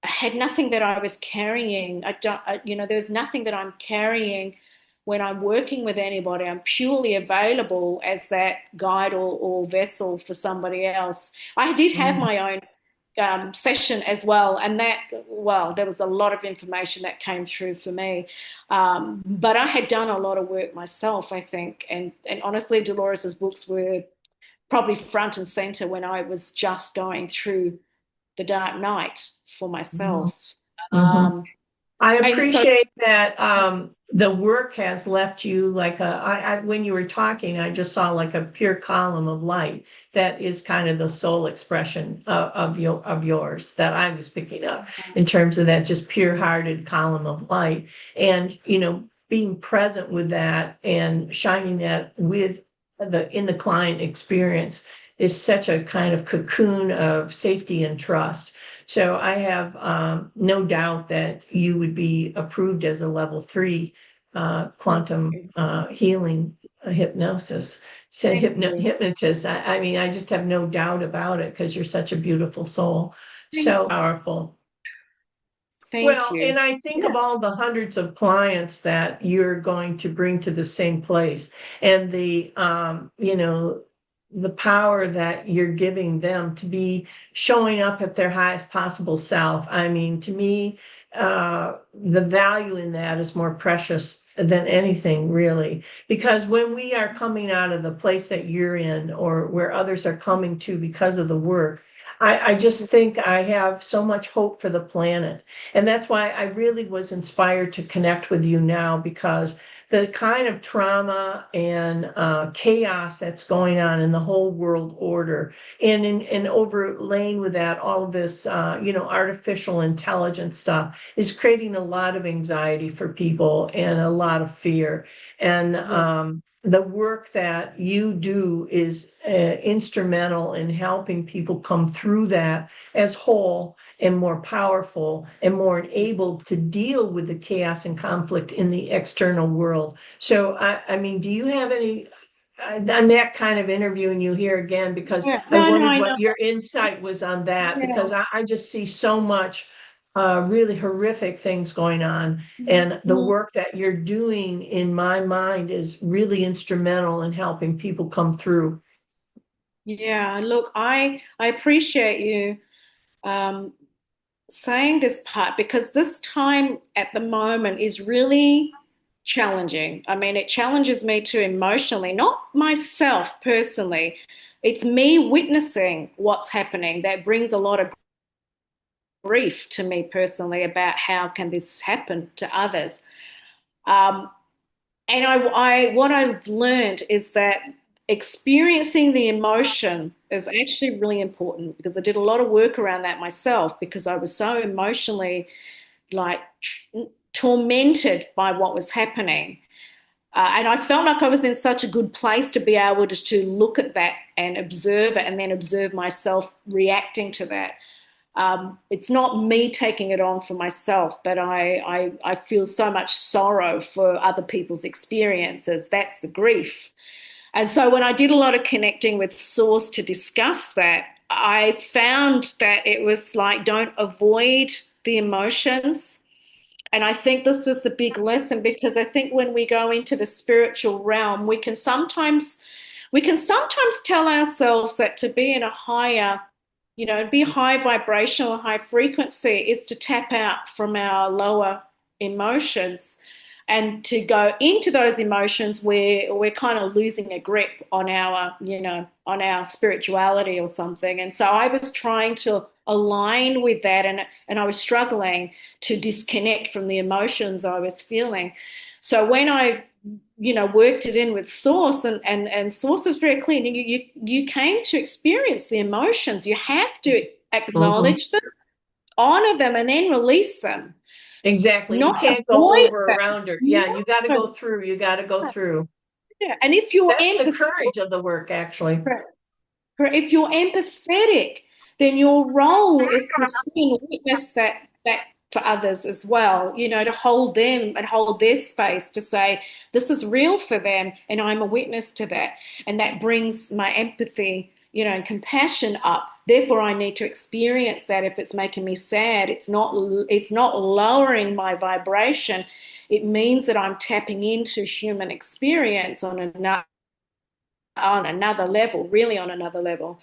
I had nothing that I was carrying. There's nothing that I'm carrying when I'm working with anybody. I'm purely available as that guide or vessel for somebody else. I did have Mm. my own session as well, and there was a lot of information that came through for me. But I had done a lot of work myself, I think, and honestly, Dolores's books were probably front and center when I was just going through the dark night for Mhm. myself. Mhm. Um, I and so, appreciate that the work has left you like when you were talking, I just saw like a pure column of light that is kind of the soul expression of yours that I was picking up in terms of that just pure-hearted column of light. And, being present with that and shining that with in the client experience is such a kind of cocoon of safety and trust. So I have no doubt that you would be approved as a level 3 thank quantum you. healing hypnosis. So Thank you. hypnotist. I mean, I just have no doubt about it because you're such a beautiful soul, Thank so powerful. thank Well, you. and I think Yeah. of all the hundreds of clients that you're going to bring to the same place, and the power that you're giving them to be showing up at their highest possible self. I mean, to me, the value in that is more precious than anything, really, because when we are coming out of the place that you're in or where others are coming to because of the work, I just think I have so much hope for the planet. And that's why I really was inspired to connect with you now, because the kind of trauma and chaos that's going on in the whole world order, and overlaying with that, all of this, artificial intelligence stuff is creating a lot of anxiety for people and a lot of fear. And Yeah. the work that you do is instrumental in helping people come through that as whole and more powerful and more able to deal with the chaos and conflict in the external world. So, I mean, do you have any? I'm that kind of interviewing you here again because Yeah. I No, no, wondered I what know. your insight was on that Yeah. because I just see so much really horrific things going on. And the Mhm. work that you're doing, in my mind, is really instrumental in helping people come through. Yeah, look, I appreciate you um, saying this part because this time at the moment is really challenging. I mean, it challenges me too emotionally, not myself personally. It's me witnessing what's happening that brings a lot of grief to me personally about how can this happen to others. Um, and what I've learned is that experiencing the emotion is actually really important because I did a lot of work around that myself because I was so emotionally like tormented by what was happening. And I felt like I was in such a good place to be able to look at that and observe it and then observe myself reacting to that. It's not me taking it on for myself, but I feel so much sorrow for other people's experiences. That's the grief. And so when I did a lot of connecting with Source to discuss that, I found that it was like don't avoid the emotions. And I think this was the big lesson because I think when we go into the spiritual realm, we can sometimes tell ourselves that to be in a higher, be high vibrational, high frequency is to tap out from our lower emotions and to go into those emotions where we're kind of losing a grip on our spirituality or something. And so I was trying to align with that, and I was struggling to disconnect from the emotions I was feeling. So when I worked it in with Source, and Source was very clear. You came to experience the emotions. You have to Mhm. acknowledge them, honor them, and then release them. Exactly. You Not can't go avoid over them. around her. Yeah, you got to No. go through. You got to go through. Yeah. And if you're That's the empathetic, courage of the work, actually. if you're empathetic, then your role is to see and witness that for others as well, to hold them and hold their space to say, this is real for them, and I'm a witness to that. And that brings my empathy, and compassion up. Therefore, I need to experience that. If it's making me sad, it's not lowering my vibration. It means that I'm tapping into human experience on another level, really on another level.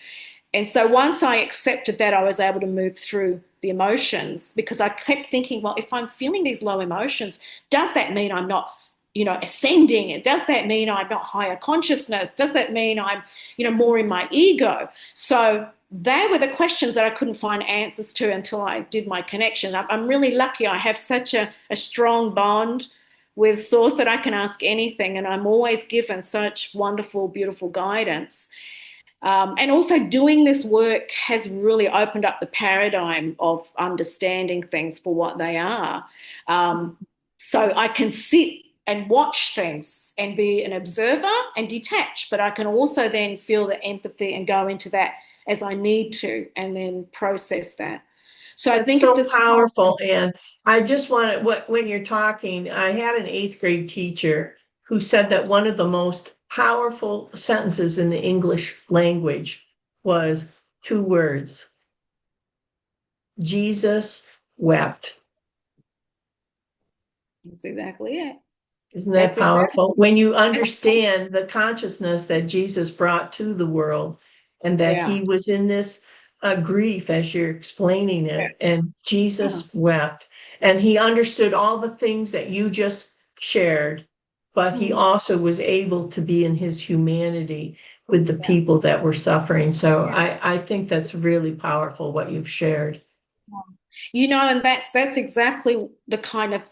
And so once I accepted that, I was able to move through the emotions because I kept thinking, well, if I'm feeling these low emotions, does that mean I'm not, ascending? Does that mean I'm not higher consciousness? Does that mean I'm, more in my ego? So they were the questions that I couldn't find answers to until I did my connection. I'm really lucky. I have such a strong bond with Source that I can ask anything, and I'm always given such wonderful, beautiful guidance. And also, doing this work has really opened up the paradigm of understanding things for what they are. Um, so I can sit and watch things and be an observer and detach, but I can also then feel the empathy and go into that as I need to and then process that. So I That's think at so this time, powerful. And I just wanted, when you're talking, I had an eighth grade teacher who said that one of the most powerful sentences in the English language was two words: Jesus wept. that's exactly it. Isn't that That's exactly powerful? When you it. understand the consciousness that Jesus brought to the world and that Yeah. he was in this grief as you're explaining Yeah. it, and Yeah. Jesus wept, and he understood all the things that you just shared, but he Mm, also was able to be in his humanity with the yeah. people that were suffering. So Yeah. I think that's really powerful what you've shared. And that's exactly the kind of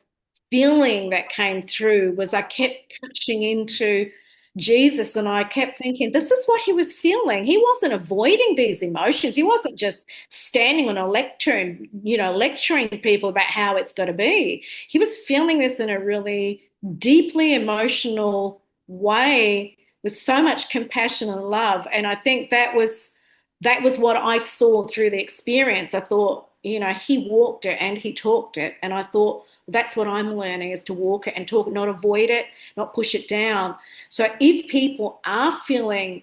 feeling that came through was I kept touching into Jesus and I kept thinking, this is what he was feeling. He wasn't avoiding these emotions. He wasn't just standing on a lectern, lecturing people about how it's got to be. He was feeling this in a really deeply emotional way with so much compassion and love. And I think that was what I saw through the experience. I thought, he walked it and he talked it. And I thought, that's what I'm learning, is to walk it and talk it, not avoid it, not push it down. So if people are feeling,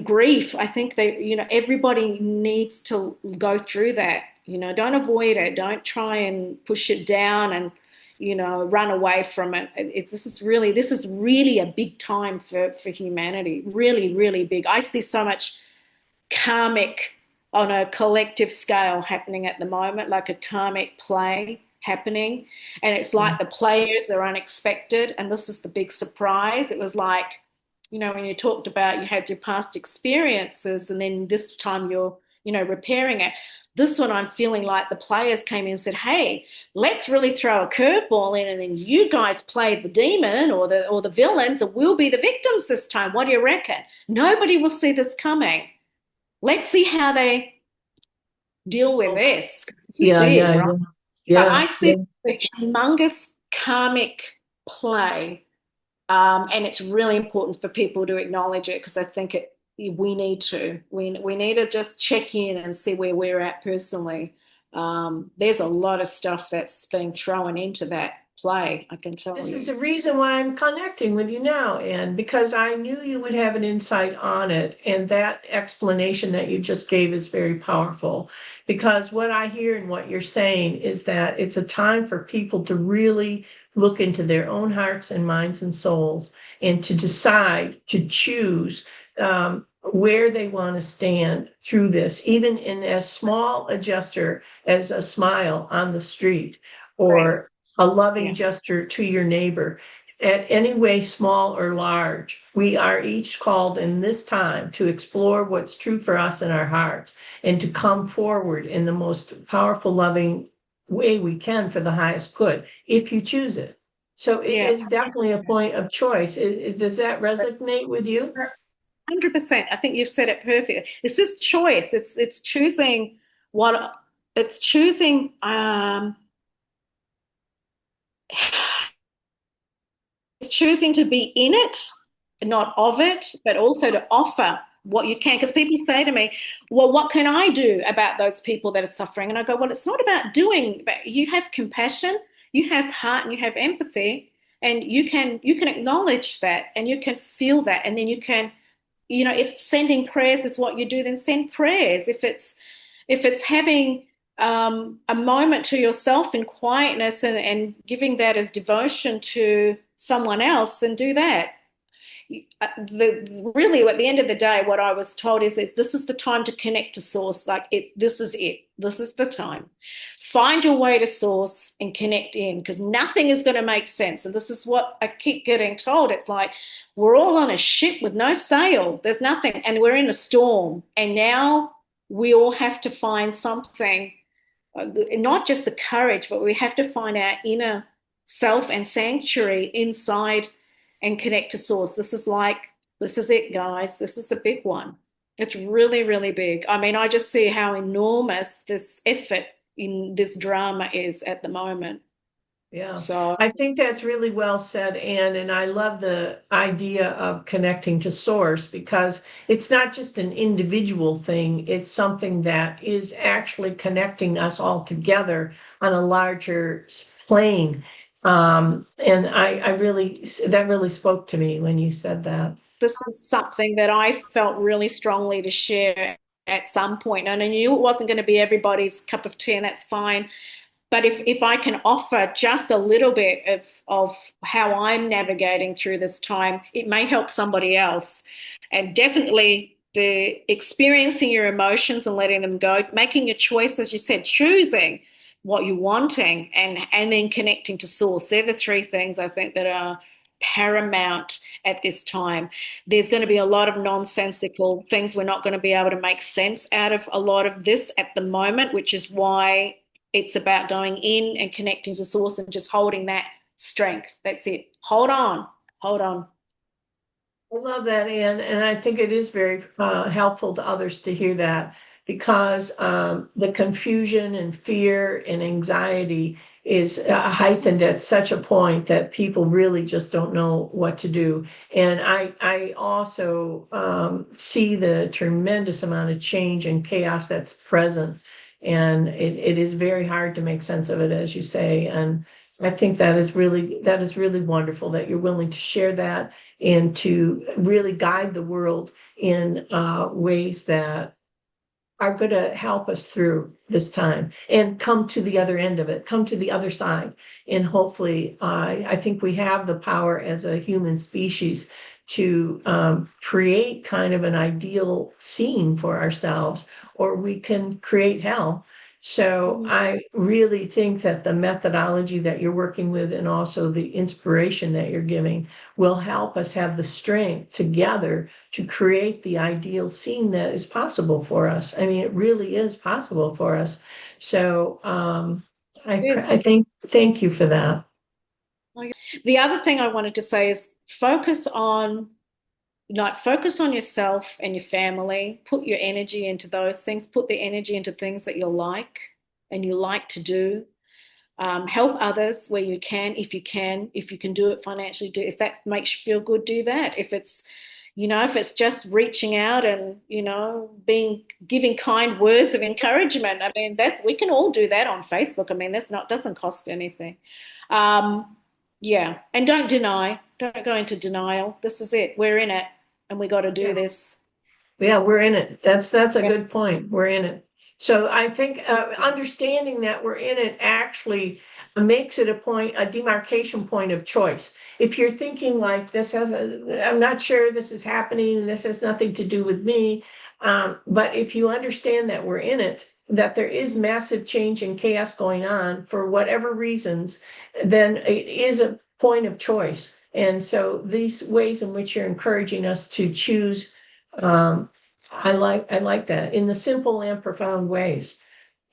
grief, I think they, everybody needs to go through that. Don't avoid it. Don't try and push it down and, run away from it. This is really a big time for humanity. Really, really big. I see so much karmic on a collective scale happening at the moment, like a karmic play happening. And it's like the players are unexpected. And this is the big surprise. It was like, when you talked about you had your past experiences and then this time you're, repairing it. This one, I'm feeling like the players came in and said, hey, let's really throw a curveball in, and then you guys play the demon or the villains, and we'll be the victims this time. What do you reckon? Nobody will see this coming. Let's see how they deal with this. This is Yeah, big, yeah, right? yeah, So yeah, I yeah. see the humongous karmic play, and it's really important for people to acknowledge it, because I think we need to. We need to just check in and see where we're at personally. There's a lot of stuff that's being thrown into that play, I can tell This is you. the reason why I'm connecting with you now, Ann, because I knew you would have an insight on it. And that explanation that you just gave is very powerful. Because what I hear and what you're saying is that it's a time for people to really look into their own hearts and minds and souls and to decide, to choose where they want to stand through this, even in as small a gesture as a smile on the street, Right. or a loving Yeah. gesture to your neighbor. At any way, small or large, we are each called in this time to explore what's true for us in our hearts and to come forward in the most powerful, loving way we can for the highest good, if you choose it. So it Yeah. is definitely a point of choice. Does that resonate with you? 100%. I think you've said it perfectly. This is choice. It's choosing what it's choosing. It's choosing to be in it, not of it, but also to offer what you can. Because people say to me, well, what can I do about those people that are suffering? And I go, well, it's not about doing, but you have compassion, you have heart, and you have empathy, and you can acknowledge that, and you can feel that, and then you can, if sending prayers is what you do, then send prayers. If it's having a moment to yourself in quietness, and giving that as devotion to someone else, then do that. Really, at the end of the day, what I was told is this is the time to connect to source. Like this is it. This is the time. Find your way to source and connect in, because nothing is going to make sense. And this is what I keep getting told. It's like we're all on a ship with no sail. There's nothing, and we're in a storm. And now we all have to find something, not just the courage, but we have to find our inner self and sanctuary inside and connect to source. This is it, guys. This is the big one. It's really, really big. I mean, I just see how enormous this effort in this drama is at the moment. Yeah, So, I think that's really well said, Anne. And I love the idea of connecting to source because it's not just an individual thing, it's something that is actually connecting us all together on a larger plane. And I really, that really spoke to me when you said that. this is something that I felt really strongly to share at some point. And I knew it wasn't going to be everybody's cup of tea, and that's fine. But if I can offer just a little bit of how I'm navigating through this time, it may help somebody else. And definitely the experiencing your emotions and letting them go, making a choice, as you said, choosing what you're wanting, and then connecting to source. They're the three things I think that are paramount at this time. There's going to be a lot of nonsensical things. We're not going to be able to make sense out of a lot of this at the moment, which is why it's about going in and connecting to source and just holding that strength. That's it. Hold on. Hold on. I love that, Anne, and I think it is very helpful to others to hear that because the confusion and fear and anxiety is heightened at such a point that people really just don't know what to do. And I also see the tremendous amount of change and chaos that's present. And it is very hard to make sense of it, as you say. And I think that is really wonderful that you're willing to share that and to really guide the world in ways that are going to help us through this time and come to the other end of it, come to the other side. And hopefully, I think we have the power as a human species to create kind of an ideal scene for ourselves, or we can create hell. So I really think that the methodology that you're working with and also the inspiration that you're giving will help us have the strength together to create the ideal scene that is possible for us. I mean, it really is possible for us. So I Yes. think, thank you for that. The other thing I wanted to say is focus on yourself and your family. Put your energy into those things. Put the energy into things that you like and you like to do. Help others where you can, if you can. If you can do it financially, do. If that makes you feel good, do that. If it's just reaching out and being giving kind words of encouragement. I mean, that we can all do that on Facebook. I mean, that's not doesn't cost anything. Yeah, and don't deny. Don't go into denial. This is it. We're in it, and we got to do Yeah. this. Yeah, we're in it. That's a Yeah. good point. We're in it. So I think understanding that we're in it actually makes it a demarcation point of choice. If you're thinking like I'm not sure this is happening, this has nothing to do with me. But if you understand that we're in it, that there is massive change and chaos going on for whatever reasons, then it is a point of choice. And so these ways in which you're encouraging us to choose, I like that in the simple and profound ways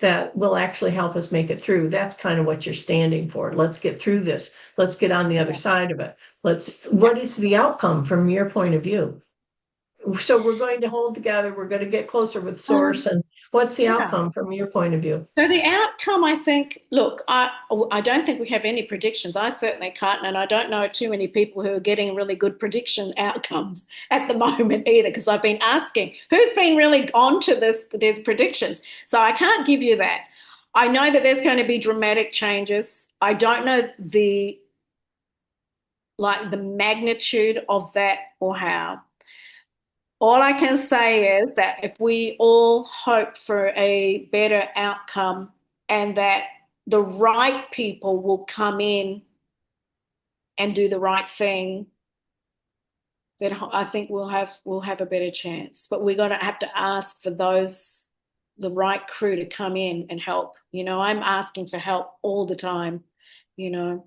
that will actually help us make it through. That's kind of what you're standing for. Let's get through this. Let's get on the other side of it. What is the outcome from your point of view? So we're going to hold together. We're going to get closer with source. And what's the Yeah. outcome from your point of view? So the outcome, I think, look, I don't think we have any predictions. I certainly can't, and I don't know too many people who are getting really good prediction outcomes at the moment either, because I've been asking who's been really on to these predictions. So I can't give you that. I know that there's going to be dramatic changes. I don't know the magnitude of that or how. All I can say is that if we all hope for a better outcome and that the right people will come in and do the right thing, then I think we'll have a better chance. But we're gonna have to ask for the right crew to come in and help. I'm asking for help all the time.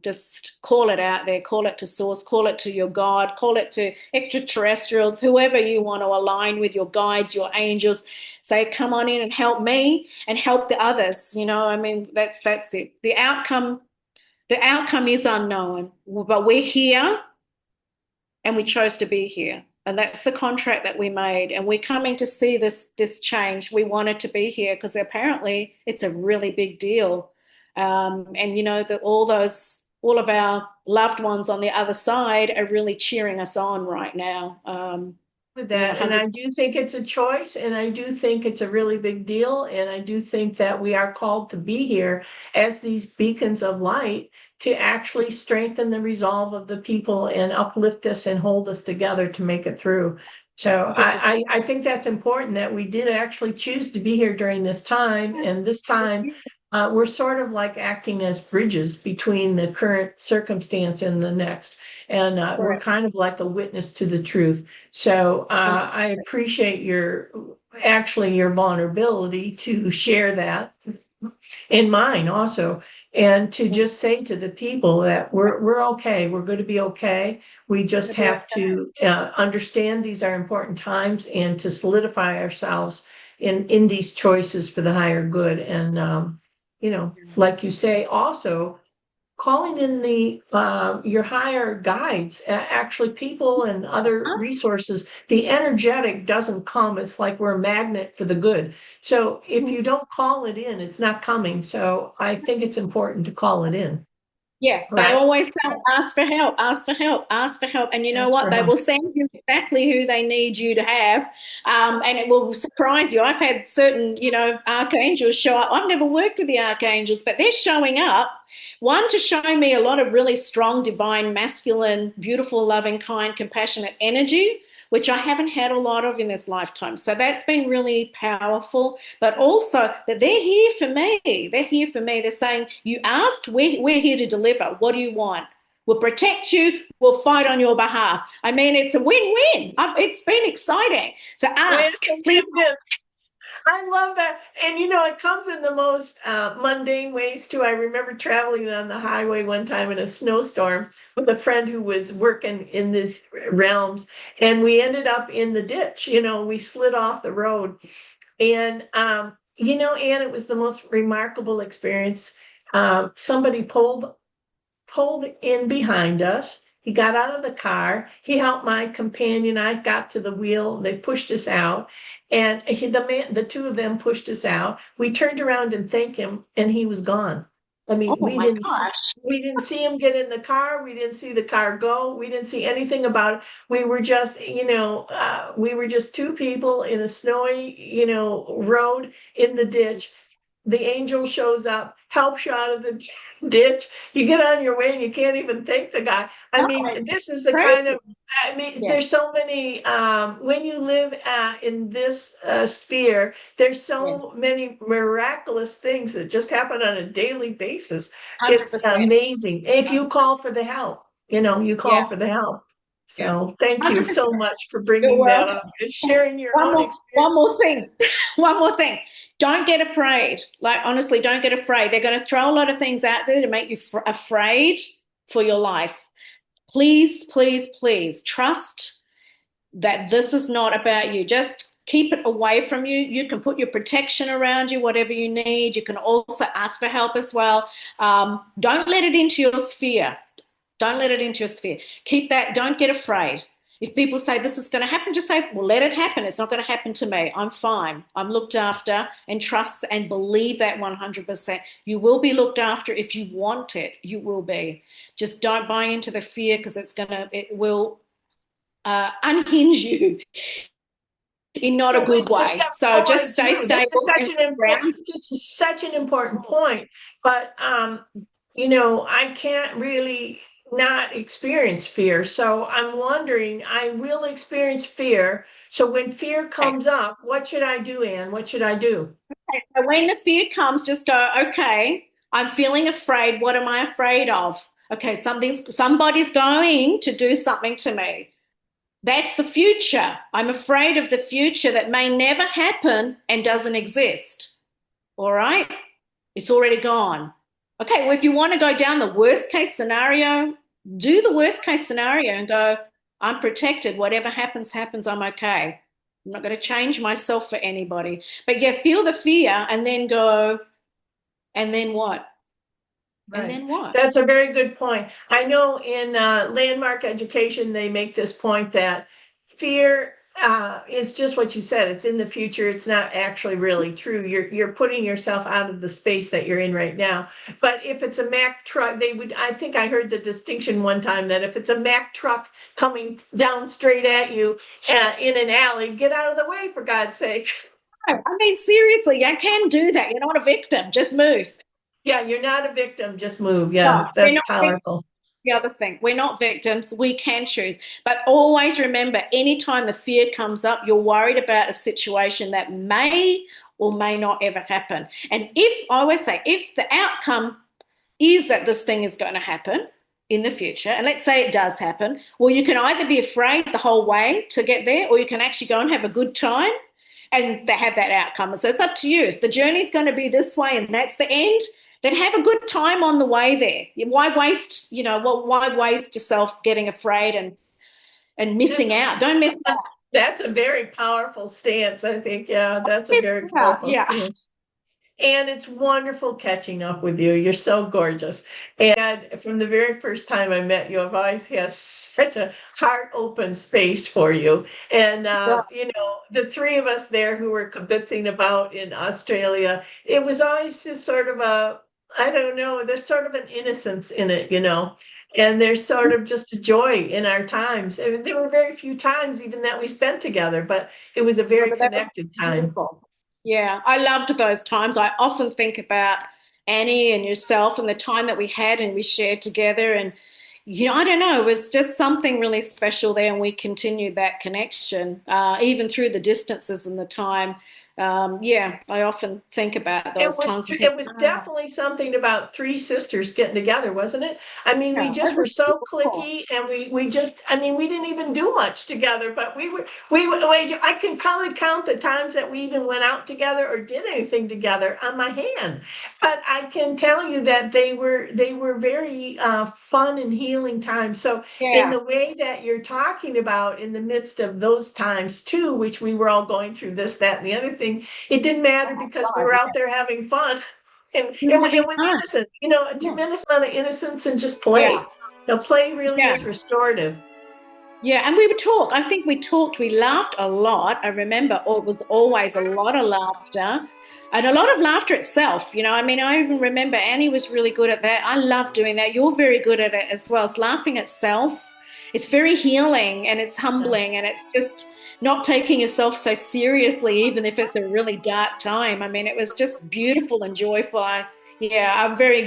Just call it out there, call it to source, call it to your God, call it to extraterrestrials, whoever you want to align with, your guides, your angels. Say, come on in and help me and help the others. I mean, that's it. The outcome is unknown, but we're here and we chose to be here. And that's the contract that we made. And we're coming to see this change. We wanted to be here because apparently it's a really big deal. And that all of our loved ones on the other side are really cheering us on right now. With that, and I do think it's a choice, and I do think it's a really big deal, and I do think that we are called to be here as these beacons of light to actually strengthen the resolve of the people and uplift us and hold us together to make it through. So I think that's important that we did actually choose to be here during this time, and this time we're sort of like acting as bridges between the current circumstance and the next. And we're kind of like a witness to the truth. So I appreciate your vulnerability to share that, and mine also, and to just say to the people that we're okay. We're going to be okay. We just have to understand these are important times and to solidify ourselves in these choices for the higher good. And like you say, also calling in the your higher guides, actually people and other resources. The energetic doesn't come. It's like we're a magnet for the good. So if you don't call it in, it's not coming. So I think it's important to call it in, Yeah, they right? always say, ask for help, ask for help, ask for help. And you know Ask what? for They help. will send you exactly who they need you to have. And it will surprise you. I've had certain, archangels show up. I've never worked with the archangels, but they're showing up. One, to show me a lot of really strong, divine, masculine, beautiful, loving, kind, compassionate energy, which I haven't had a lot of in this lifetime. So that's been really powerful. But also that they're here for me. They're here for me. They're saying, you asked, we're here to deliver. What do you want? We'll protect you. We'll fight on your behalf. I mean, it's a win-win. It's been exciting to It's ask. a Please. win-win. I love that. And it comes in the most mundane ways too. I remember traveling on the highway one time in a snowstorm with a friend who was working in these realms, and we ended up in the ditch. We slid off the road. And, Anne, it was the most remarkable experience. Somebody pulled in behind us. He got out of the car. He helped my companion. I got to the wheel. They pushed us out. And the two of them pushed us out. We turned around and thanked him, and he was gone. I mean, Oh my gosh. we didn't see him get in the car. We didn't see the car go. We didn't see anything about it. We were just, we were just two people in a snowy, road in the ditch. The angel shows up, helps you out of the ditch. You get on your way and you can't even thank the guy. I No, mean, it's this is the kind crazy. of, Yeah, there's so many, when you live in this sphere, there's yeah, so many miraculous things that just happen on a daily basis. It's 100%. amazing. If you call for the help, you Yeah, call for the help. yeah. So thank you 100%. so much for You're bringing that welcome. up and sharing your One own more, one experience. more thing. One more thing. Don't get afraid. Like, honestly, don't get afraid. They're going to throw a lot of things out there to make you afraid for your life. Please, please, please trust that this is not about you. Just keep it away from you. You can put your protection around you, whatever you need. You can also ask for help as well. Don't let it into your sphere. Don't let it into your sphere. Keep that. Don't get afraid. If people say this is going to happen, just say, well, let it happen. It's not going to happen to me. I'm fine. I'm looked after, and trust and believe that 100%. You will be looked after if you want it. You will be. Just don't buy into the fear, because it will unhinge you in not a Yeah, good way. So I just stay do. This is stable such and an important ground. this is such an important point. But I can't really not experience fear. So I'm wondering, I will experience fear. So when fear Okay. comes up, what should I do, Anne? What should I do? So when the fear comes, just go, okay, I'm feeling afraid. What am I afraid of? Okay, somebody's going to do something to me. That's the future. I'm afraid of the future that may never happen and doesn't exist. All right? It's already gone. Okay, well, if you want to go down the worst case scenario, do the worst case scenario and go, I'm protected. Whatever happens, happens. I'm okay. I'm not going to change myself for anybody. But yeah, feel the fear and then go, and then what? And Right. then what? That's a very good point. I know in landmark education, they make this point that fear is just what you said. It's in the future. It's not actually really true. You're putting yourself out of the space that you're in right now. But if it's a Mack truck, I think I heard the distinction one time that if it's a Mack truck coming down straight at you in an alley, get out of the way, for God's sake. I mean, seriously, you can do that. You're not a victim. Just move. Yeah, you're not a victim. Just move. No, Yeah, we're that's not victims. powerful. The other thing, we're not victims. We can choose. But always remember, anytime the fear comes up, you're worried about a situation that may or may not ever happen. And I always say, if the outcome is that this thing is going to happen in the future, and let's say it does happen, well, you can either be afraid the whole way to get there, or you can actually go and have a good time and they have that outcome. So it's up to you. If the journey's going to be this way and that's the end, then have a good time on the way there. Why waste yourself getting afraid and That's missing a out? Don't miss out. That's a very powerful stance, I think. Yeah, that's a Miss very out. powerful Yeah. stance. And it's wonderful catching up with you. You're so gorgeous. And from the very first time I met you, I've always had such a heart open space for you. And, the three of us there who were kibitzing about in Australia, it was always just sort of I don't know, there's sort of an innocence in it. And there's sort of just a joy in our times. And there were very few times even that we spent together, but it was a Yeah, very but that was connected time. beautiful. Yeah, I loved those times. I often think about Annie and yourself and the time that we had and we shared together. And, I don't know, it was just something really special there. And we continued that connection, even through the distances and the time. Yeah, I often think about It those was times and think, it was oh, definitely something about three sisters getting together, wasn't it? I mean, we yeah, just it were was so beautiful. clicky, and we just, I mean, we didn't even do much together, but I can probably count the times that we even went out together or did anything together on my hand. But I can tell you that they were very fun and healing times. So in Yeah, the way that you're talking about, in the midst of those times too, which we were all going through this, that, and the other thing, it didn't matter because we God, were out yeah. there having fun. And We it, were having it was fun. innocent, a Yeah, tremendous amount of innocence and just yeah, play. Play really yeah. is restorative. Yeah, and we would talk. I think we talked, we laughed a lot. I remember it was always a lot of laughter and a lot of laughter itself. I mean, I even remember Annie was really good at that. I love doing that. You're very good at it as well. It's laughing itself. It's very healing and it's Yeah. humbling and it's just not taking yourself so seriously, even if it's a really dark time. I mean, it was just beautiful and joyful. Yeah,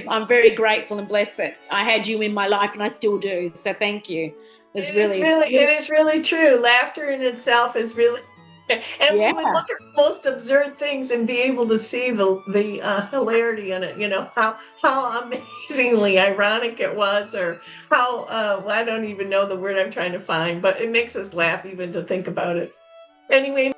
I'm very grateful and blessed that I had you in my life and I still do. So thank you. It was It is really, really, really, it is really true. Laughter in itself is really, and we would yeah, look at the most absurd things and be able to see the hilarity in it. How amazingly ironic it was, or how I don't even know the word I'm trying to find, but it makes us laugh even to think about it. Anyway.